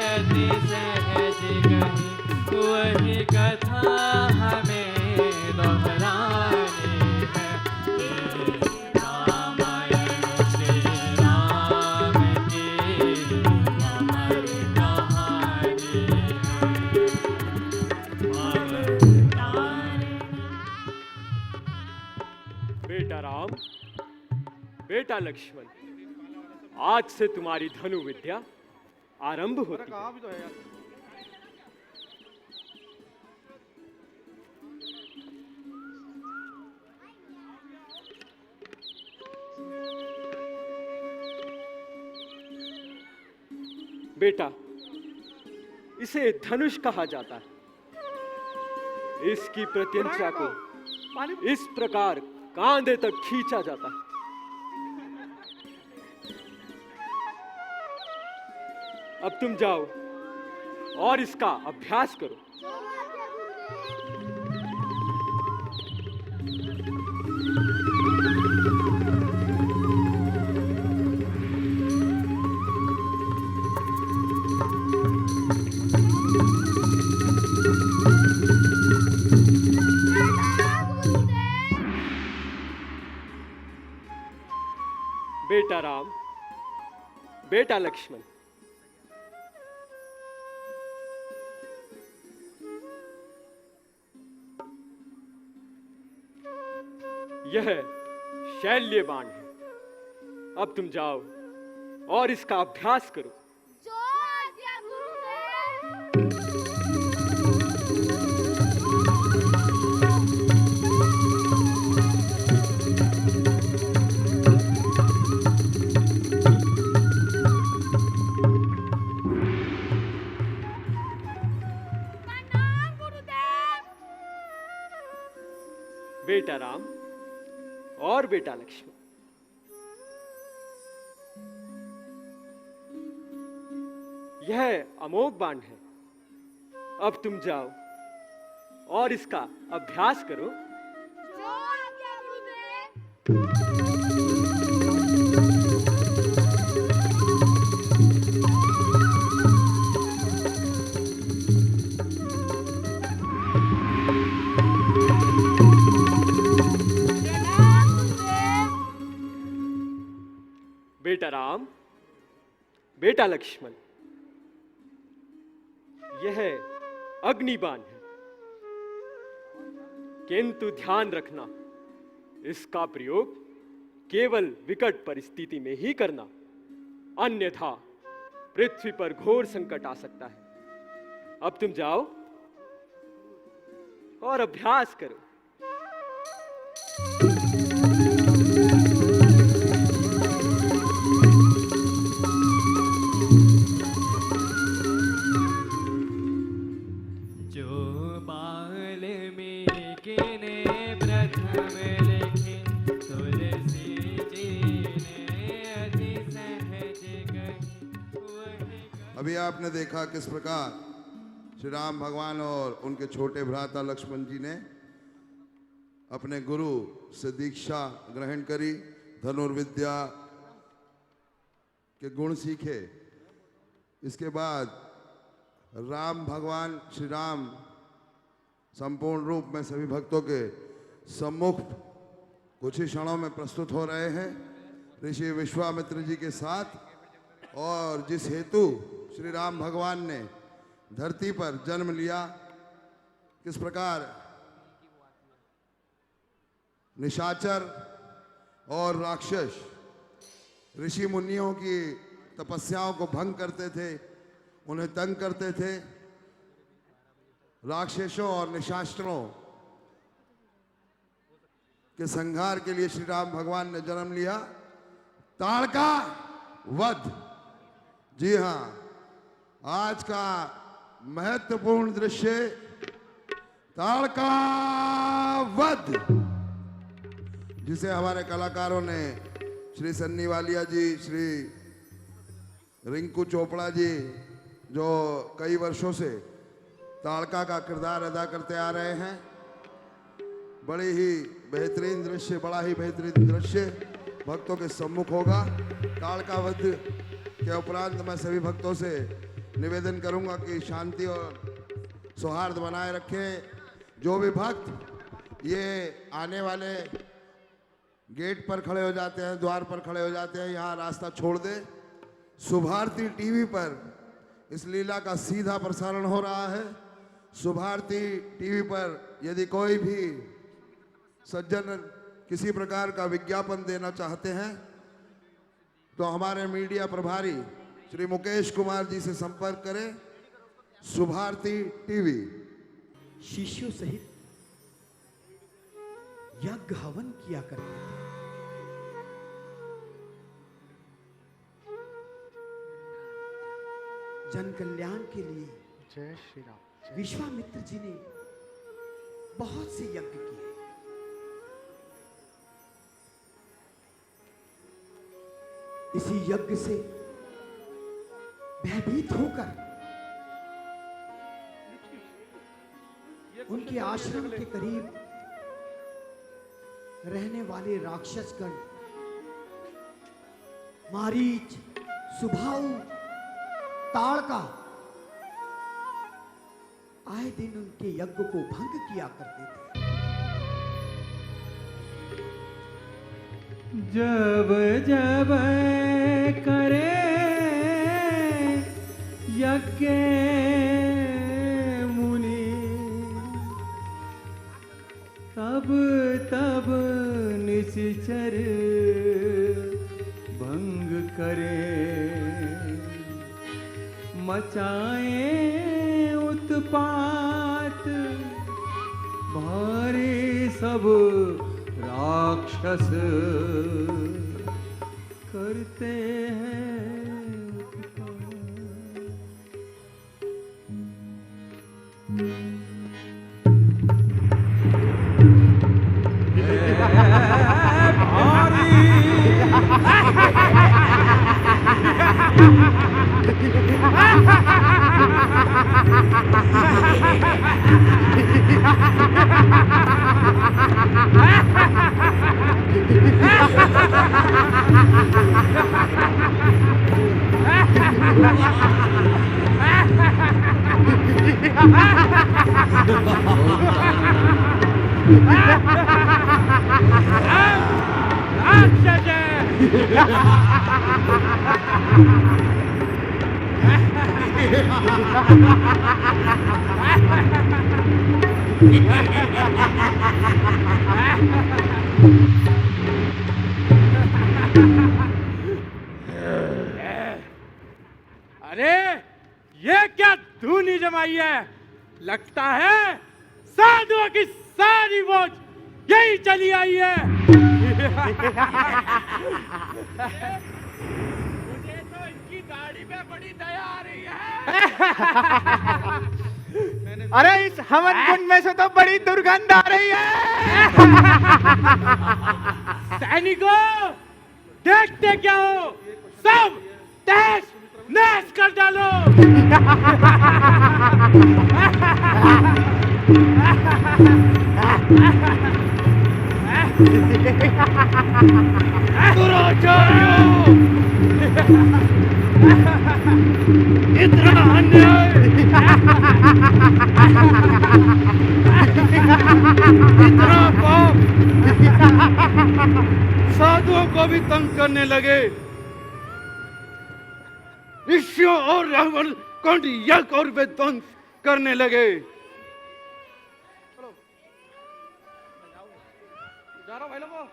अति सहज कही वही कथा हमें दोहरानी है रामायण श्री राम की अमर कहानी बेटा राम, बेटा लक्ष्मण, आज से तुम्हारी धनु विद्या आरंभ होती है। बेटा, इसे धनुष कहा जाता है। इसकी प्रत्यंचा को इस प्रकार कांधे तक खींचा जाता है। अब तुम जाओ और इसका अभ्यास करो। बेटा राम, बेटा लक्ष्मण, यह शैल्य बाण है। अब तुम जाओ और इसका अभ्यास करो। जो आज्ञा गुरुदेव। प्रणाम गुरुदेव। बेटा राम और बेटा लक्ष्मण, यह अमोघ बाण है। अब तुम जाओ और इसका अभ्यास करो। जो आज्ञा गुरुदेव। बेटा राम, बेटा लक्ष्मण, यह अग्निबाण है। किंतु ध्यान रखना, इसका प्रयोग केवल विकट परिस्थिति में ही करना, अन्यथा पृथ्वी पर घोर संकट आ सकता है। अब तुम जाओ और अभ्यास करो। अभी आपने देखा किस प्रकार श्री राम भगवान और उनके छोटे भ्राता लक्ष्मण जी ने अपने गुरु से दीक्षा ग्रहण करी, धनुर्विद्या के गुण सीखे। इसके बाद राम भगवान श्री राम संपूर्ण रूप में सभी भक्तों के सम्मुख कुछ ही क्षणों में प्रस्तुत हो रहे हैं ऋषि विश्वामित्र जी के साथ। और जिस हेतु श्री राम भगवान ने धरती पर जन्म लिया, किस प्रकार निशाचर और राक्षस ऋषि मुनियों की तपस्याओं को भंग करते थे, उन्हें तंग करते थे। राक्षसों और निशाचरों के संहार के लिए श्री राम भगवान ने जन्म लिया। ताड़का वध, जी हां, आज का महत्वपूर्ण दृश्य ताड़का वध, जिसे हमारे कलाकारों ने श्री सन्नी वालिया जी, श्री रिंकू चोपड़ा जी, जो कई वर्षों से ताड़का का किरदार अदा करते आ रहे हैं, बड़ी ही बेहतरीन दृश्य, बड़ा ही बेहतरीन दृश्य भक्तों के सम्मुख होगा। ताड़का वध के उपरांत मैं सभी भक्तों से निवेदन करूंगा कि शांति और सौहार्द बनाए रखें। जो भी भक्त ये आने वाले गेट पर खड़े हो जाते हैं, द्वार पर खड़े हो जाते हैं, यहाँ रास्ता छोड़ दे। सुभारती टीवी पर इस लीला का सीधा प्रसारण हो रहा है। सुभारती टीवी पर यदि कोई भी सज्जन किसी प्रकार का विज्ञापन देना चाहते हैं तो हमारे मीडिया प्रभारी श्री मुकेश कुमार जी से संपर्क करें। सुभारती टीवी। शिष्यों सहित यज्ञ हवन किया करते थे। जन कल्याण के लिए जय श्री राम। विश्वामित्र जी ने बहुत से यज्ञ किए। इसी यज्ञ से भयभीत होकर उनके आश्रम के करीब रहने वाले राक्षसगण मारीच, सुभाऊ, ताड़का आए दिन उनके यज्ञ को भंग किया करते थे। जब जब करे यज्ञ मुनि, तब तब निश्चर भंग करे, मचाए उत्पात भारी सब राक्षस करते हैं उत्पात। अरे ये क्या धूनी जमाई है? लगता है साधुओं की सारी बोझ यही चली आई है। मुझे तो इनकी गाड़ी में बड़ी दया आ रही है। अरे इस हवन कुंड में से तो बड़ी दुर्गंध आ रही है। सैनिकों, देखते क्या हो? सब तहस नहस कर डालो। इतना अन्याय, इतना पाप, साधुओं को भी तंग करने लगे। ऋषियों और रावण कुंड यज्ञ और विध्वंस करने लगे। जा रहा भाई लोगों।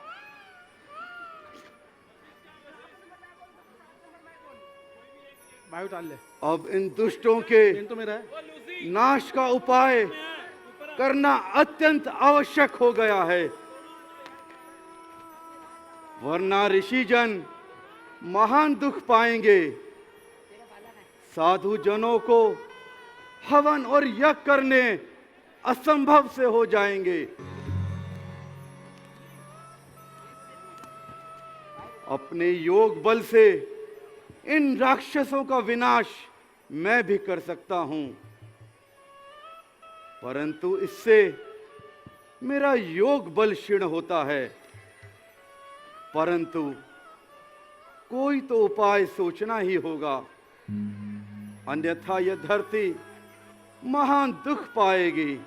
अब इन दुष्टों के नाश का उपाय करना अत्यंत आवश्यक हो गया है, वरना ऋषिजन महान दुख पाएंगे। साधु जनों को हवन और यज्ञ करने असंभव से हो जाएंगे। अपने योग बल से इन राक्षसों का विनाश मैं भी कर सकता हूं, परंतु इससे मेरा योग बल क्षीण होता है। परंतु कोई तो उपाय सोचना ही होगा, अन्यथा यह धरती महान दुख पाएगी।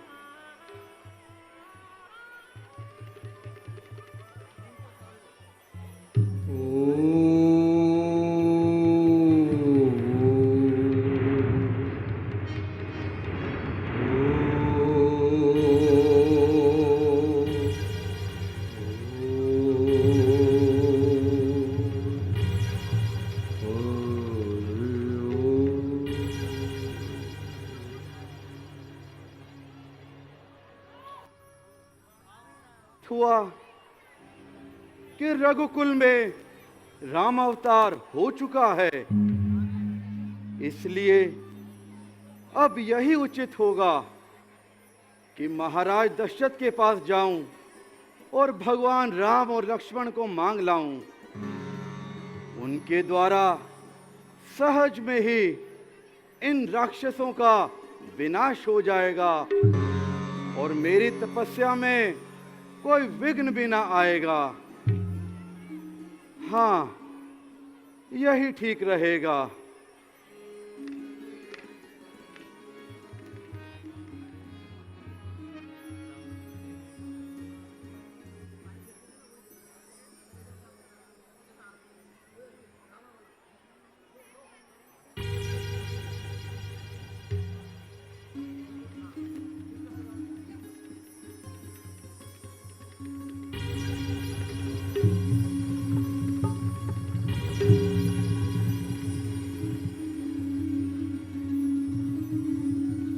हुआ कि रघुकुल में राम अवतार हो चुका है। इसलिए अब यही उचित होगा कि महाराज दशरथ के पास जाऊं और भगवान राम और लक्ष्मण को मांग लाऊं। उनके द्वारा सहज में ही इन राक्षसों का विनाश हो जाएगा और मेरी तपस्या में कोई विघ्न भी ना आएगा। हाँ, यही ठीक रहेगा।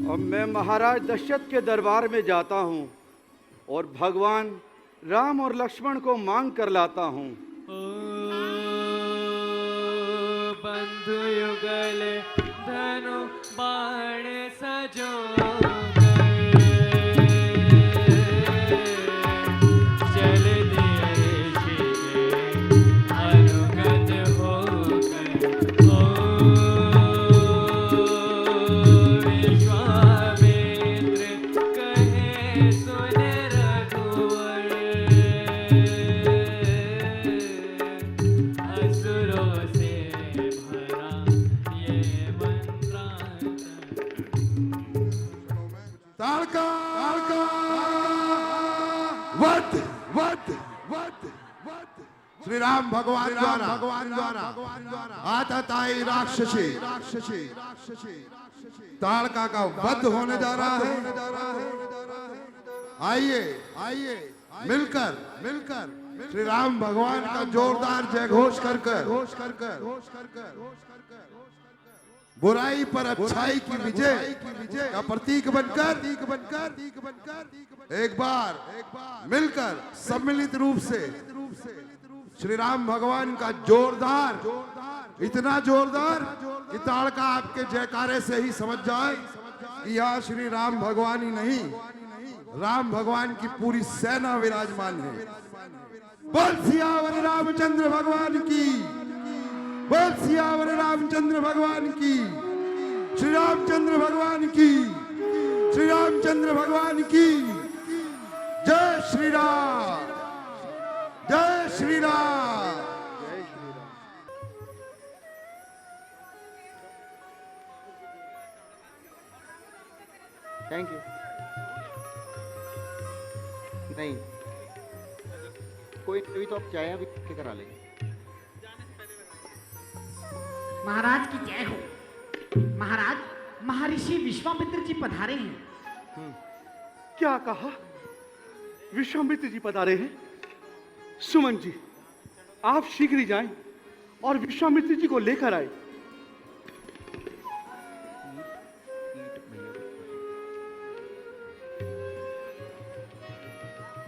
अब मैं महाराज दशरथ के दरबार में जाता हूँ और भगवान राम और लक्ष्मण को मांग कर लाता हूँ। बंधु युगल धनु बाण सजो श्री राम भगवान द्वारा आतताई राक्षसी ताड़का का वध होने जा रहा है। आइए मिलकर श्री राम भगवान का जोरदार जय घोष कर बुराई पर अच्छाई की विजय का प्रतीक बनकर एक बार मिलकर सम्मिलित रूप से श्री राम भगवान का जोरदार, इतना जोरदार कि ताड़का आपके जयकारे से ही समझ जाए कि यहाँ श्री राम भगवान ही नहीं, राम भगवान की पूरी सेना विराजमान है। बोल सियावर रामचंद्र भगवान की, बोल सियावर रामचंद्र भगवान की, श्री रामचंद्र भगवान की, श्री रामचंद्र भगवान की जय श्री राम, जय श्री राम। Thank you. नहीं कोई तो आप चाय अभी के करा लेंगे। महाराज की जय हो। महाराज, महर्षि विश्वामित्र जी पधारे हैं। क्या कहा? विश्वामित्र जी पधारे हैं? सुमन जी, आप शीघ्र ही जाएं और विश्वामित्र जी को लेकर आए।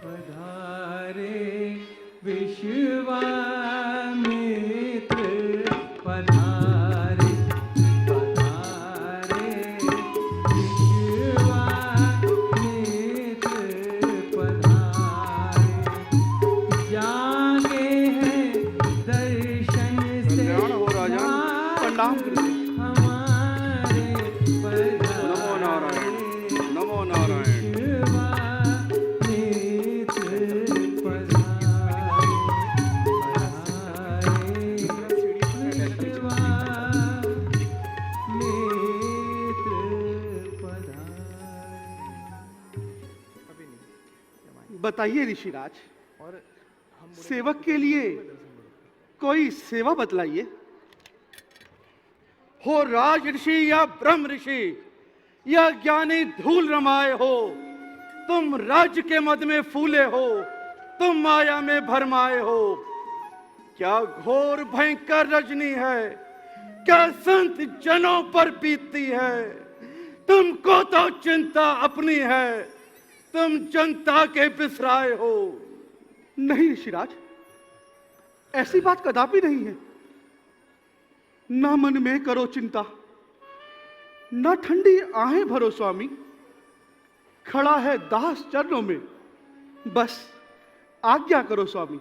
पधारे विश्वामित्र पधारे, पधारे विश्वामित्र पधारे, जागे हैं दर्शन से कल्याण हो राजा, प्रणाम करें। हमारे नमो नारायण, नमो नारायण। बताइए ऋषिराज, और सेवक के लिए कोई सेवा बतलाइए। हो राज ऋषि या ब्रह्म ऋषि या ज्ञानी धूल रमाए हो, तुम राज्य के मद में फूले हो, तुम माया में भरमाए हो। क्या घोर भयंकर रजनी है, क्या संत जनों पर बीतती है। तुमको तो चिंता अपनी है, तुम जनता के बिसराए हो। नहीं ऋषिराज, ऐसी बात कदापि नहीं है। ना मन में करो चिंता, न ठंडी आहें भरो स्वामी, खड़ा है दास चरणों में, बस आज्ञा करो स्वामी।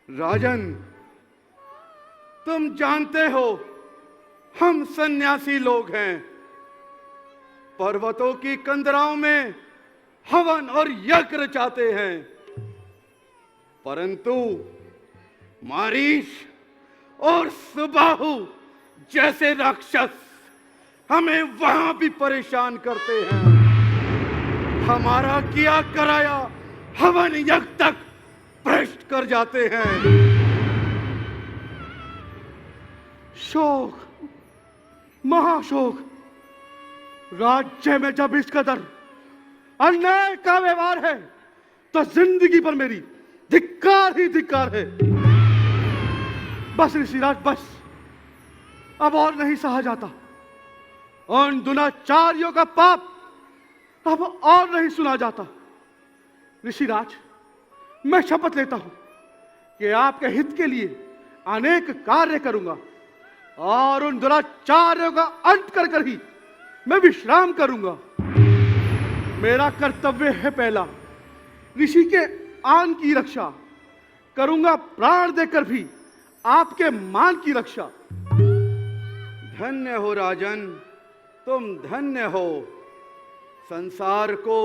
राजन, तुम जानते हो हम सन्यासी लोग हैं। पर्वतों की कंदराओं में हवन और यज्ञ रचाते हैं, परंतु मारीच और सुबाहु जैसे राक्षस हमें वहां भी परेशान करते हैं। हमारा किया कराया हवन यज्ञ तक भ्रष्ट कर जाते हैं। शोक, महाशोक। राज्य में जब इस कदर अन्याय का व्यवहार है तो जिंदगी पर मेरी धिक्कार ही धिक्कार है। बस ऋषिराज, बस अब और नहीं सहा जाता। उन दुराचार्यों का पाप अब और नहीं सुना जाता। ऋषिराज, मैं शपथ लेता हूं कि आपके हित के लिए अनेक कार्य करूंगा और उन दुराचार्यों का अंत कर कर ही मैं विश्राम करूंगा। मेरा कर्तव्य है पहला ऋषि के आन की रक्षा, करूंगा प्राण देकर भी आपके मान की रक्षा। धन्य हो राजन, तुम धन्य हो। संसार को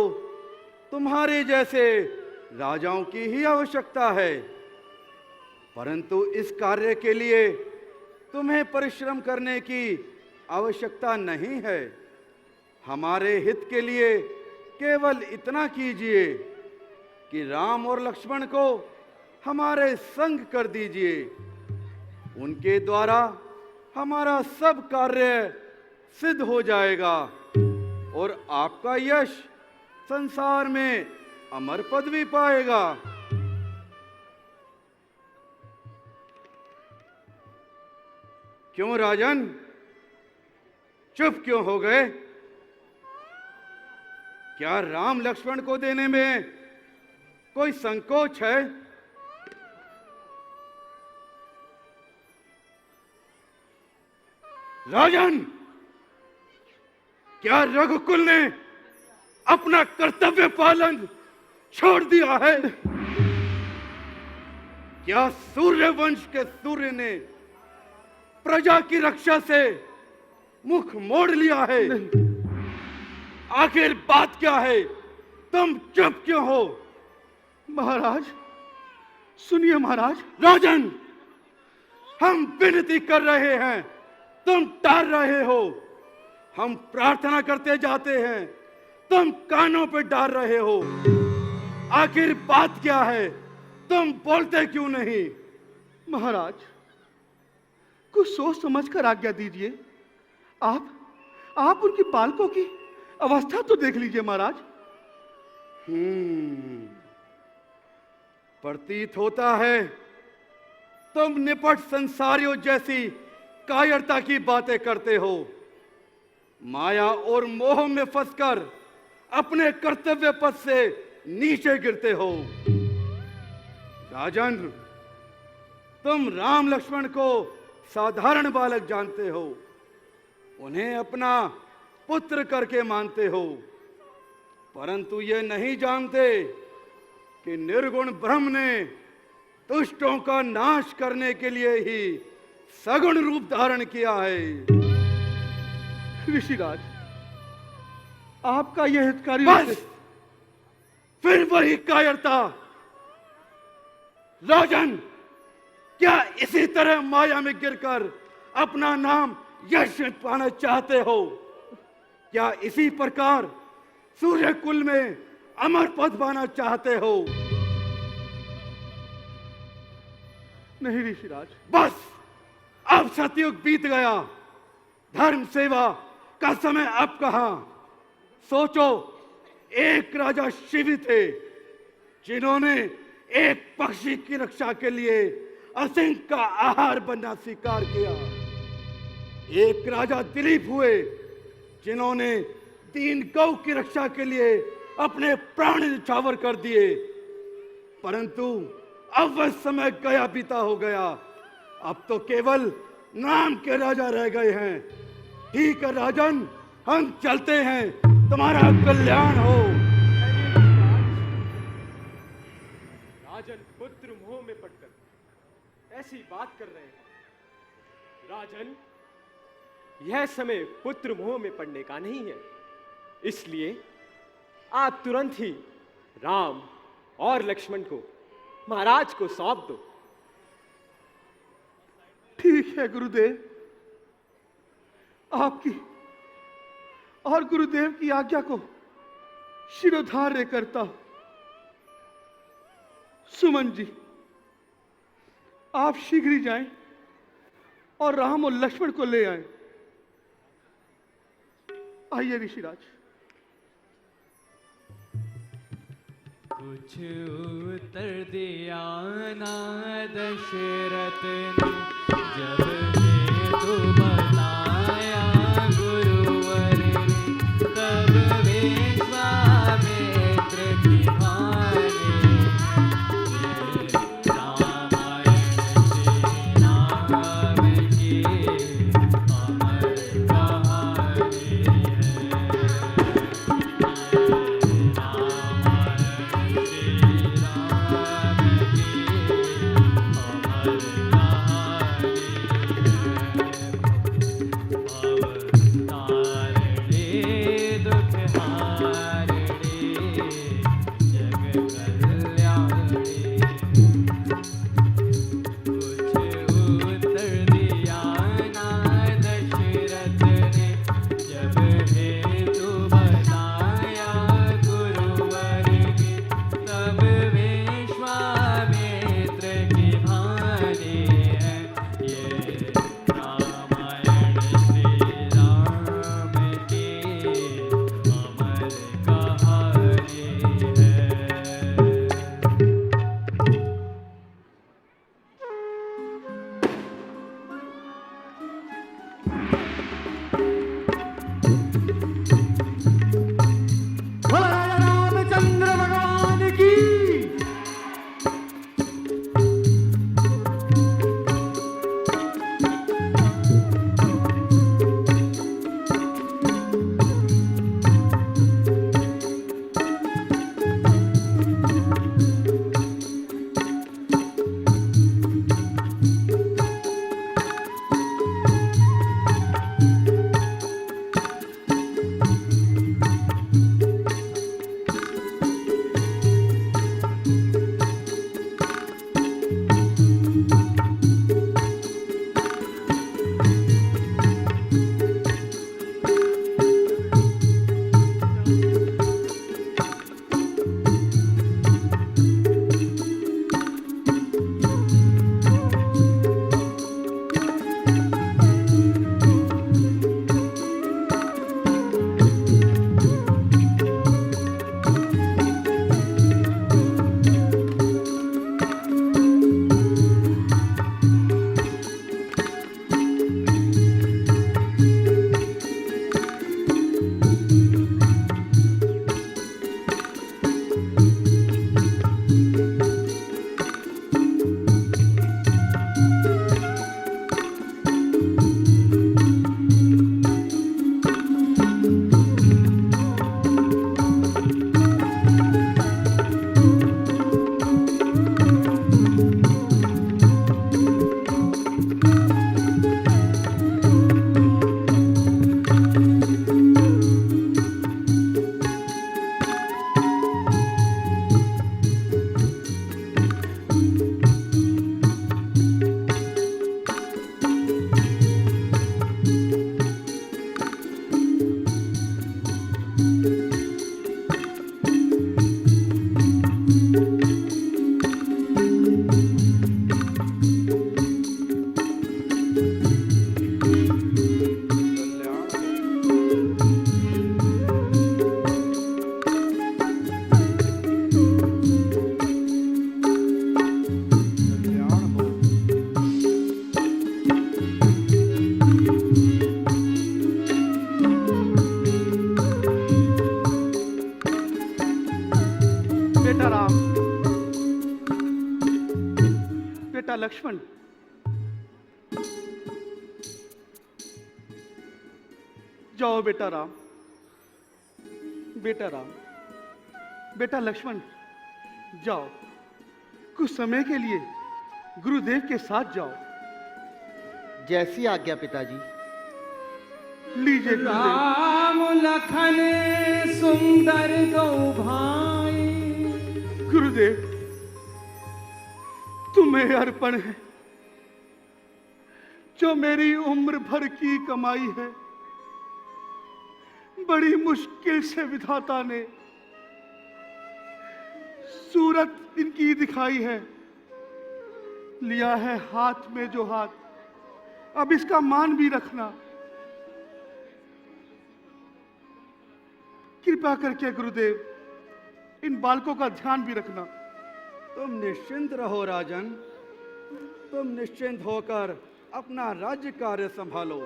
तुम्हारे जैसे राजाओं की ही आवश्यकता है, परंतु इस कार्य के लिए तुम्हें परिश्रम करने की आवश्यकता नहीं है। हमारे हित के लिए केवल इतना कीजिए कि राम और लक्ष्मण को हमारे संग कर दीजिए। उनके द्वारा हमारा सब कार्य सिद्ध हो जाएगा और आपका यश संसार में अमर पदवी पाएगा। क्यों राजन, चुप क्यों हो गए? क्या राम लक्ष्मण को देने में कोई संकोच है? राजन, क्या रघुकुल ने अपना कर्तव्य पालन छोड़ दिया है? क्या सूर्य वंश के सूर्य ने प्रजा की रक्षा से मुख मोड़ लिया है? आखिर बात क्या है? तुम चुप क्यों हो? महाराज सुनिए महाराज। राजन, हम विनती कर रहे हैं, तुम टाल रहे हो। हम प्रार्थना करते जाते हैं, तुम कानों पे डाल रहे हो। आखिर बात क्या है? तुम बोलते क्यों नहीं? महाराज कुछ सोच समझ कर आज्ञा दीजिए। आप उनकी बालकों की अवस्था तो देख लीजिए महाराज। प्रतीत होता है तुम निपट संसारियों जैसी कायरता की बातें करते हो। माया और मोह में फंसकर अपने कर्तव्य पथ से नीचे गिरते हो। राजन, तुम राम लक्ष्मण को साधारण बालक जानते हो, उन्हें अपना पुत्र करके मानते हो, परंतु ये नहीं जानते कि निर्गुण ब्रह्म ने दुष्टों का नाश करने के लिए ही सगुण रूप धारण किया है। ऋषिराज, आपका यह हितकारी बस, फिर वही कायरता। राजन, क्या इसी तरह माया में गिरकर अपना नाम यश पाना चाहते हो? क्या इसी प्रकार सूर्य कुल में अमर पद पाना चाहते हो? नहीं ऋषिराज। बस, अब सतयुग बीत गया, धर्म सेवा का समय अब कहां? सोचो, एक राजा शिवी थे जिन्होंने एक पक्षी की रक्षा के लिए असिंह का आहार बनना स्वीकार किया। एक राजा दिलीप हुए जिन्होंने 3 गौ की रक्षा के लिए अपने प्राण न्यौछावर कर दिए, परंतु अब वह समय गया बीता हो गया। अब तो केवल नाम के राजा रह गए हैं। ठीक है राजन, हम चलते हैं, तुम्हारा कल्याण हो। राजन पुत्र मोह में पड़कर ऐसी बात कर रहे हैं। राजन, यह समय पुत्र मोह में पड़ने का नहीं है, इसलिए आप तुरंत ही राम और लक्ष्मण को महाराज को सौंप दो। ठीक है गुरुदेव, आपकी और गुरुदेव की आज्ञा को शिरोधार्य करता हूं। सुमन जी, आप शीघ्र ही जाएं और राम और लक्ष्मण को ले आएं। आइए ऋषिराज। कुछ उत्तर दिया ना दशरथ ने, जब हेतु बताया गुरुवर ने, तब विश्वामित्र की वाणी, रामायण श्री राम की अमर कहानी बेटा लक्ष्मण, जाओ बेटा राम, बेटा राम, बेटा लक्ष्मण, जाओ कुछ समय के लिए गुरुदेव के साथ जाओ। जैसी आज्ञा पिताजी। लीजिए गुरुदेव। राम लखन सुंदर दो भाई, गुरुदेव तुम्हें अर्पण है जो मेरी उम्र भर की कमाई है। बड़ी मुश्किल से विधाता ने सूरत इनकी दिखाई है, लिया है हाथ में जो हाथ, अब इसका मान भी रखना। कृपा करके गुरुदेव इन बालकों का ध्यान भी रखना। तुम निश्चिंत रहो राजन, तुम निश्चिंत होकर अपना राज्य कार्य संभालो।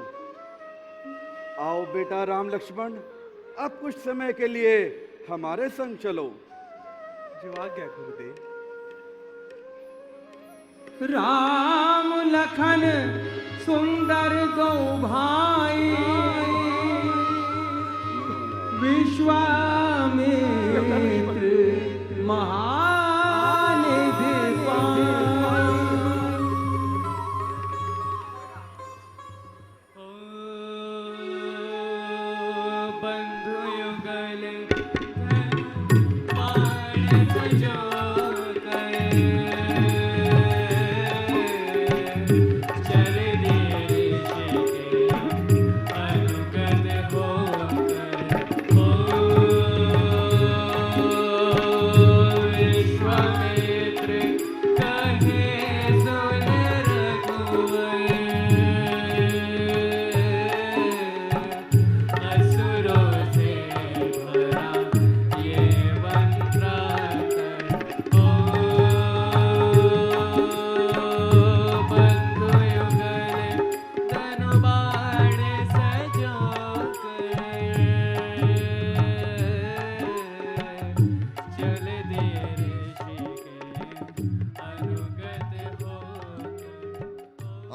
आओ बेटा राम लक्ष्मण, अब कुछ समय के लिए हमारे संग चलो। जो आज्ञा गुरुदेव। राम लखन सुंदर दो भाई, विश्वामित्र महानिधि बंधु युगल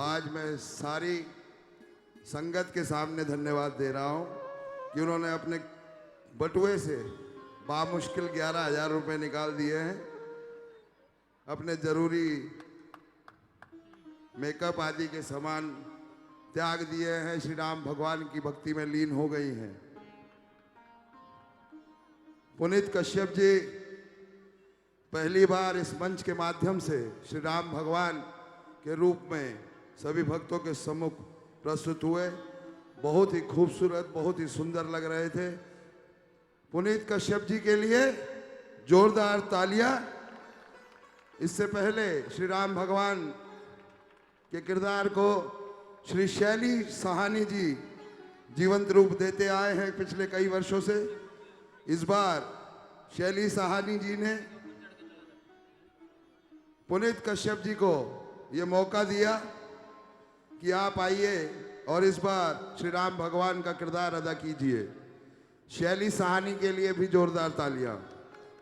आज मैं सारी संगत के सामने धन्यवाद दे रहा हूं कि उन्होंने अपने बटुए से बामुश्किल 11,000 रुपए निकाल दिए हैं, अपने जरूरी मेकअप आदि के सामान त्याग दिए हैं, श्री राम भगवान की भक्ति में लीन हो गई हैं। पुनीत कश्यप जी पहली बार इस मंच के माध्यम से श्री राम भगवान के रूप में सभी भक्तों के सम्मुख प्रस्तुत हुए। बहुत ही खूबसूरत, बहुत ही सुंदर लग रहे थे। पुनीत कश्यप जी के लिए जोरदार तालियां। इससे पहले श्री राम भगवान के किरदार को श्री शैली साहनी जी जीवंत रूप देते आए हैं पिछले कई वर्षों से। इस बार शैली साहनी जी ने पुनीत कश्यप जी को ये मौका दिया कि आप आइए और इस बार श्री राम भगवान का किरदार अदा कीजिए। शैली साहनी के लिए भी जोरदार तालियां,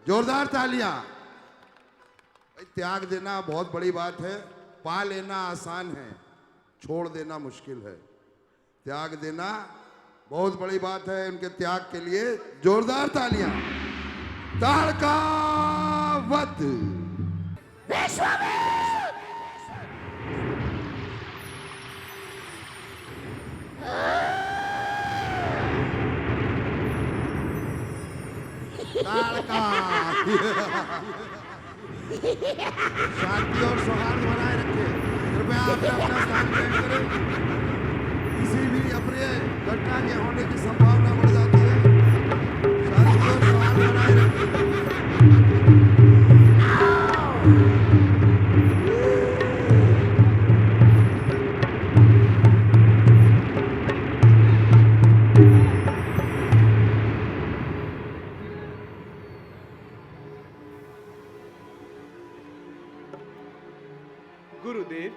जोरदार तालियां। त्याग देना बहुत बड़ी बात है, पा लेना आसान है, छोड़ देना मुश्किल है। त्याग देना बहुत बड़ी बात है, उनके त्याग के लिए जोरदार तालियां। ताड़का वध शांति और सौहार्द बनाए रखें। कृपया आप अपना स्थान ग्रहण करें। किसी भी अप्रिय घटना के होने की संभावना बढ़ जाती है। शांति और सौहार्द बनाए रखें। गुरुदेव,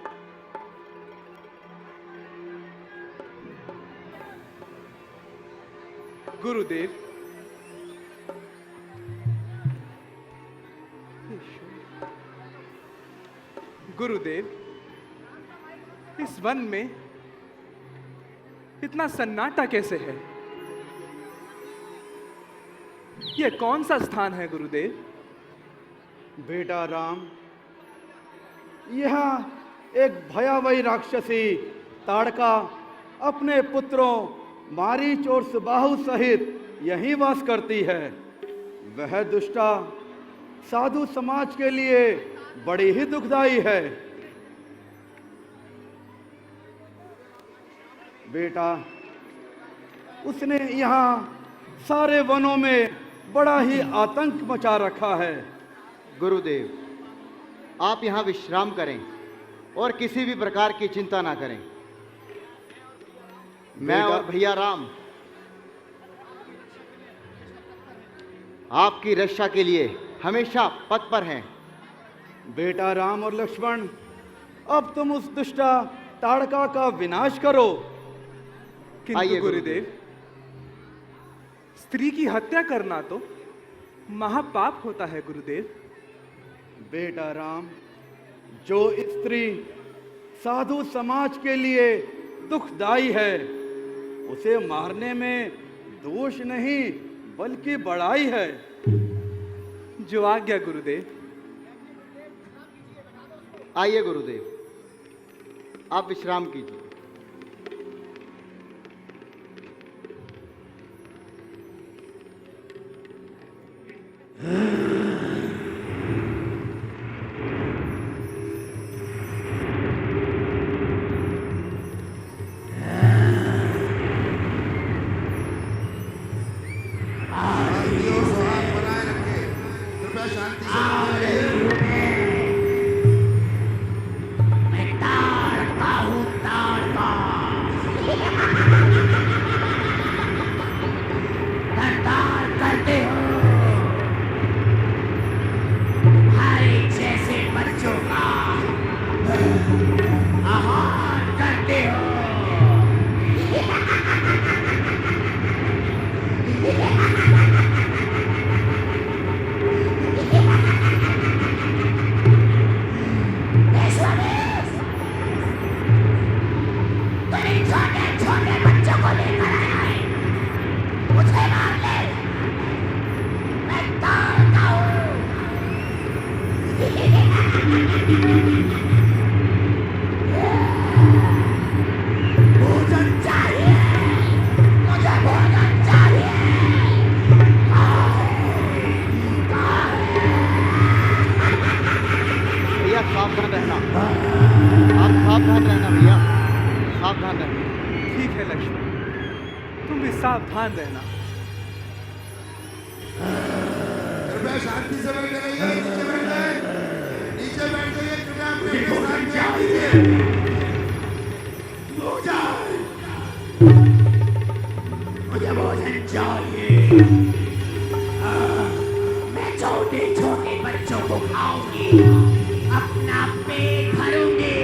गुरुदेव, गुरुदेव, इस वन में इतना सन्नाटा कैसे है? ये कौन सा स्थान है गुरुदेव? बेटा राम, यहाँ एक भयावही राक्षसी ताड़का अपने पुत्रों मारीच और सुबाहु सहित यहीं वास करती है। वह दुष्टा साधु समाज के लिए बड़ी ही दुखदाई है। बेटा, उसने यहाँ सारे वनों में बड़ा ही आतंक मचा रखा है। गुरुदेव, आप यहाँ विश्राम करें और किसी भी प्रकार की चिंता ना करें। मैं और भैया राम आपकी रक्षा के लिए हमेशा पथ पर हैं। बेटा राम और लक्ष्मण, अब तुम उस दुष्टा ताड़का का विनाश करो। किंतु आइए गुरुदेव, स्त्री की हत्या करना तो महापाप होता है गुरुदेव। बेटा राम, जो स्त्री साधु समाज के लिए दुखदाई है, उसे मारने में दोष नहीं बल्कि बड़ाई है। जो आज्ञा गुरुदेव। आइए गुरुदेव, आप विश्राम कीजिए। शांति और सौहार्द बनाए रखें। कृपया शांति से रहिए। भैया सावधान रहना, आप सावधान रहना भैया, सावधान रहना। ठीक है लक्ष्मण, तुम भी सावधान रहना। कृपया शांति से बैठे रहिए। नीचे बैठ जाइए। नीचे बैठ जाइए। कृपया अपने स्थान पे आ जाइए। मुझे भोजन चाहिए। मैं छोटे छोटे बच्चों को खाऊंगी, अपना पेट भरूंगी।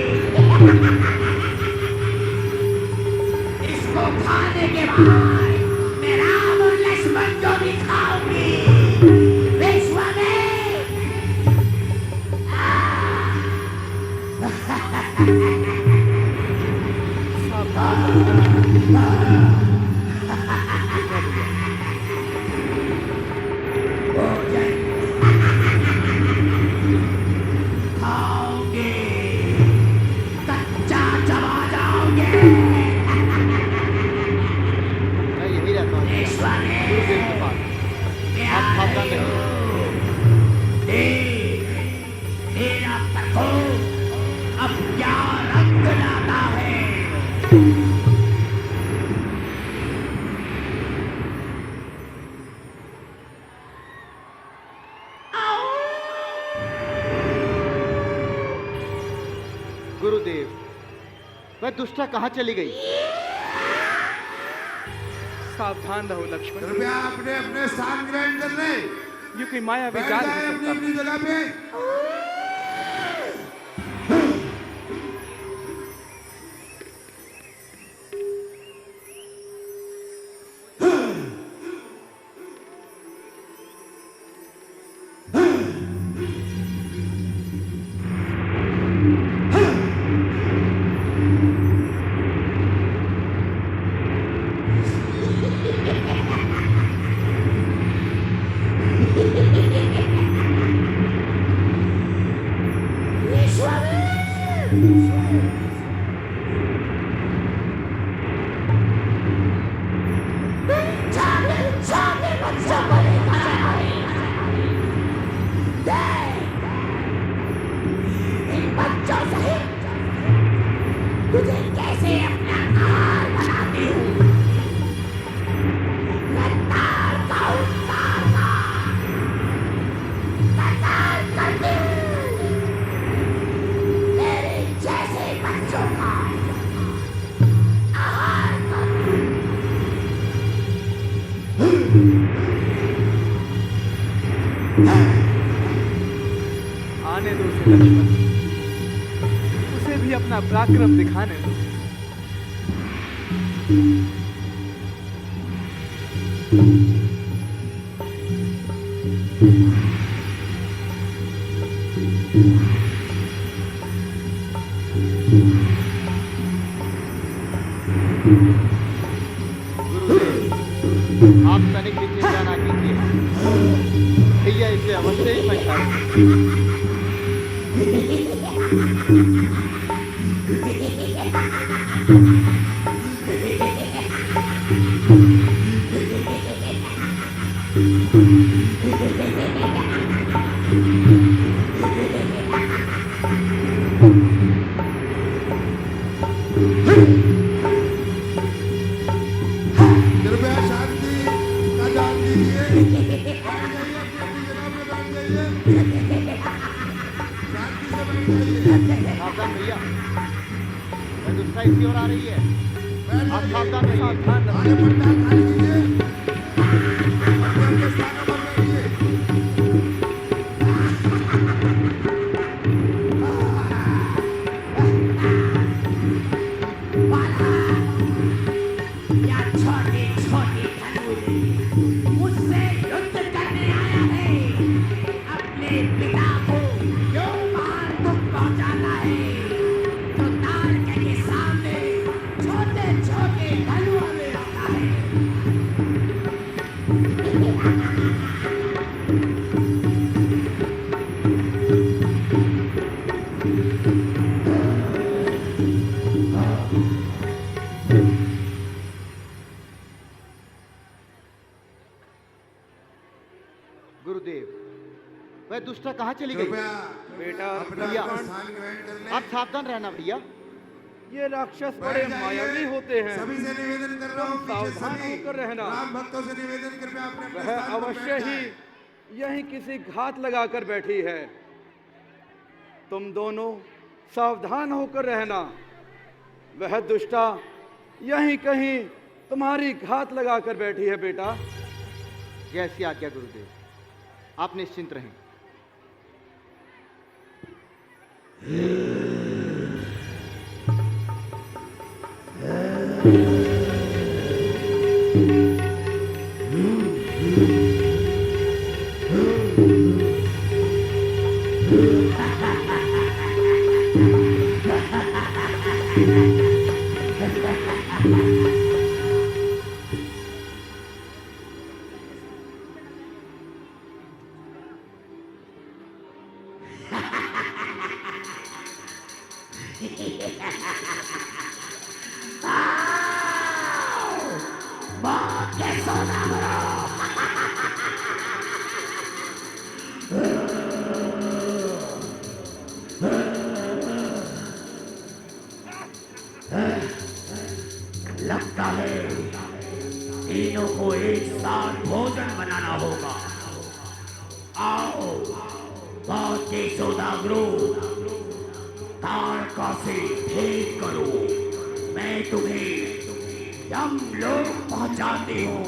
इसको खाने के बाद मैं राम और लक्ष्मण को भी खाऊंगी। विश्व में खाओगे, कच्चा चबा जाओगे। मैं यही रहता हूँ गुरुदेव के पास, आप सावधान रहिए। मेरा प्रकोप अब क्या रंग लाता है। गुरुदेव, वह दुष्टा कहाँ चली गई? सावधान रहो लक्ष्मण, कृपया अपने अपने स्थान ग्रहण कर लें। ये कोई माया बैठ विचार जाए हो अपनी सकता है। अपनी जगह पे। आने दो उसे लक्ष्मण, उसे भी अपना पराक्रम दिखाने दो। गुरुदेव, आप तनिक भी चिंता ना कीजिए, भैया इसे अवश्य ही संभालेंगे। कृपया शांति का दान दीजिए। बैठ जाइए, अपनी जगह पे बैठ जाइए। शांति से बैठ जाइए। सावधान भैया, वह दुष्टा इसकी ओर आ रही है। बैठ आप जाइए। सावधान रहिए। आगे बढ़ना खाली कीजिए। अपने अपने स्थानों पर बैठिए। या छोटे छोटे धनुष मुझसे युद्ध करने आया है। अपने पिता को जो महान दुख पहुंचाता है, तो तारक के सामने छोटे छोटे धनुओं में होता है। गुरुदेव, वह दुष्टा कहाँ चली गई? कृपया बेटा अपना भैया, स्थान ग्रहण कर लें। आप सावधान रहना भैया। ये राक्षस बैठ बड़े जाइए। मायावी होते हैं। सभी से निवेदन कर रहा हूँ, पीछे सावधान सभी होकर रहना। राम भक्तों से निवेदन, कृपया अपने अपने वह स्थान पर अवश्य बैठ ही जाएं। यहीं किसी घात लगाकर बैठी है। तुम दोनों सावधान होकर रहना। वह दुष्टा यहीं कहीं तुम्हारी घात लगाकर बैठी है बेटा। जैसी आज्ञा गुरुदेव, आप निश्चिंत रहें। मौत के सोना मरो। लगता है तीनों को एक साथ भोजन बनाना होगा। आओ मौत के सौदागरों, तारका से भेंट करो। मैं तुम्हें यम लोग पहुंचाते हो।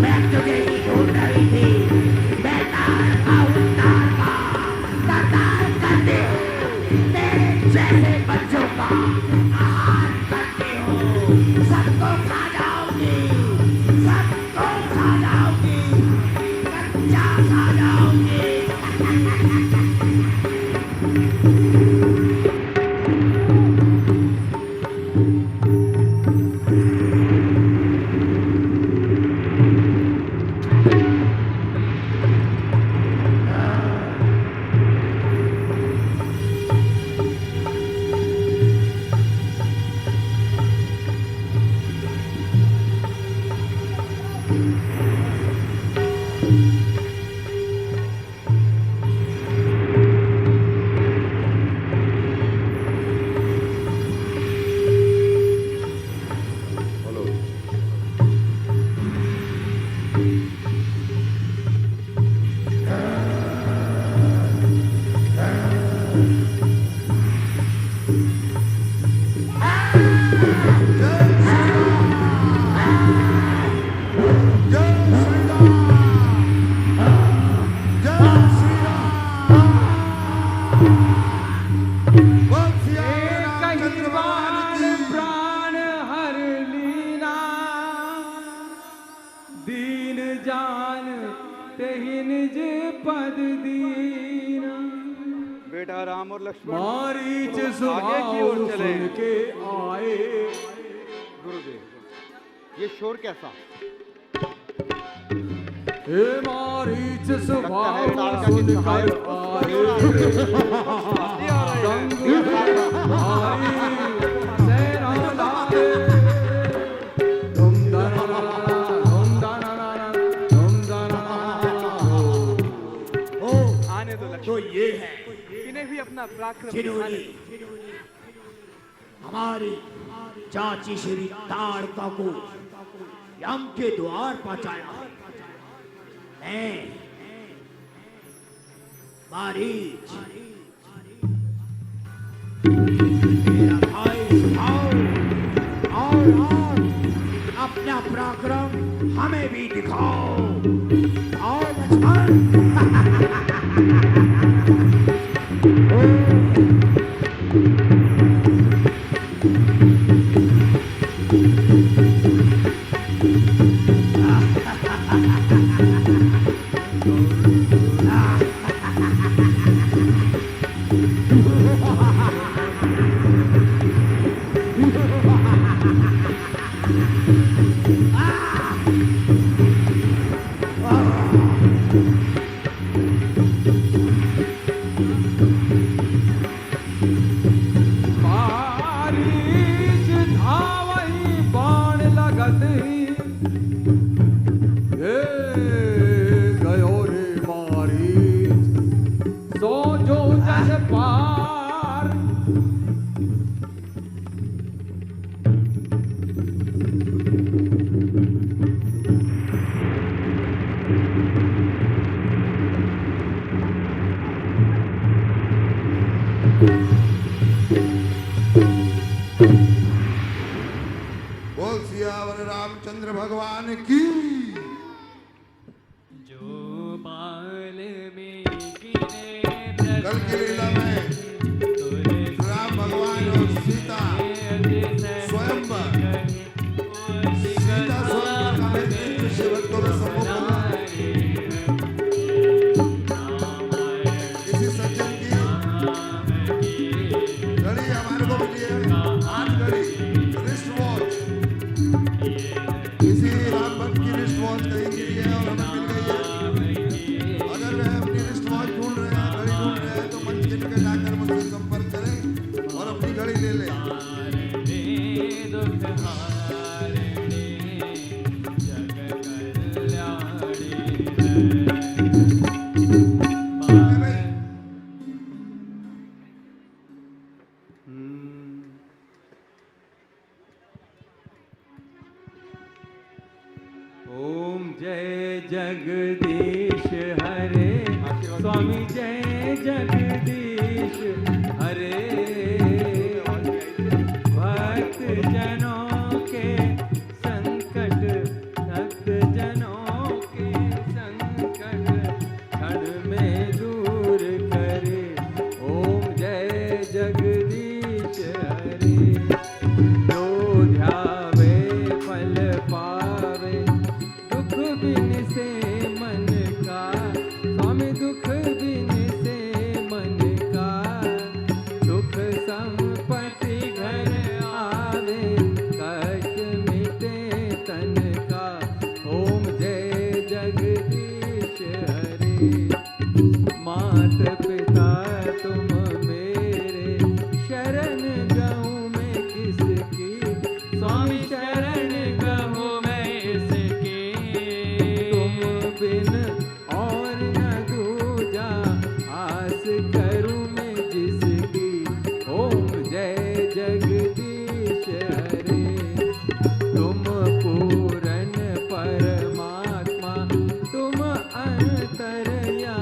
मैं तुझे ही ढूंढ रही थी। जान तेहि निज पद दीना। बेटा राम और लक्ष्मण मारीच आगे की स्वभाव ओर चले। सुन के आए। गुरुदेव ये शोर कैसा? हे मारीच स्वभाव लगता है सुन ताड़का कर की आए। संग में आई सेना लाए। धुम धनाना, धुम धनाना, धुम धनाना। आने दो लक्ष्मण। तो ये है इन्हें भी अपना पराक्रम जिन्होंने दिखाने दो। हमारी चाची श्री ताड़का को यम के द्वार पहुंचाया। मैं मारीच मेरा भाई आओ अपना पराक्रम हमें भी दिखाओ। आओ मारीच धावई बाण लगत। हे गयो रे मारीच सो जो जस पार। बोल सियावर रामचंद्र भगवान की। जो बाल में गिरे कल की लीला में राम भगवान और सीता स्वयंवर सीता स्वयंवर का नेतृत्व शिवत्व में सम्मुख किसी सज्जन की घड़ी हमारे को मिली है। आज घड़ी रिस्ट वॉच किसी राम भक्त की रिस्ट वॉच कहीं गिरी है और हमें मिल गई है। अगर वह अपनी रिस्ट वॉच ढूंढ रहे हैं, घड़ी ढूंढ रहे हैं, तो मंच के निकट आकर मुझसे संपर्क करें और अपनी घड़ी ले लें। ओम जय जगदीश हरे स्वामी जय जगदीश हरे। भक्त जनों के संकट भक्त जनों के संकट क्षण में दूर करे। ओम जय जगदीश हरे। जो ध्यावे फल पावे दुख बिन से मन का। स्वामी दुख बिन से मन का। सुख संपत्ति घर आवे कष्ट मिटे तन का। ओम जय जगदीश हरे। मात पिता तुम मेरे शरण गहूँ में किसकी। स्वामी शरण गहूँ में इसकी। तुम बिन और न दूजा आस करूँ मैं जिसकी। ओम जय जगदीश हरे। तुम पूरन परमात्मा तुम अंतरयामी।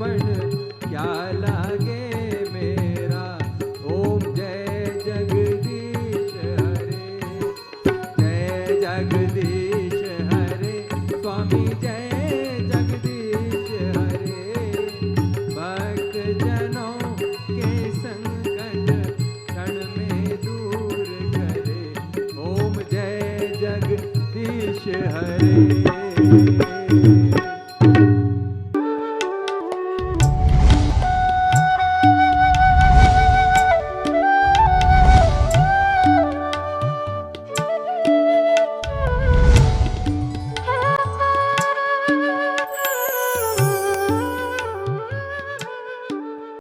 बन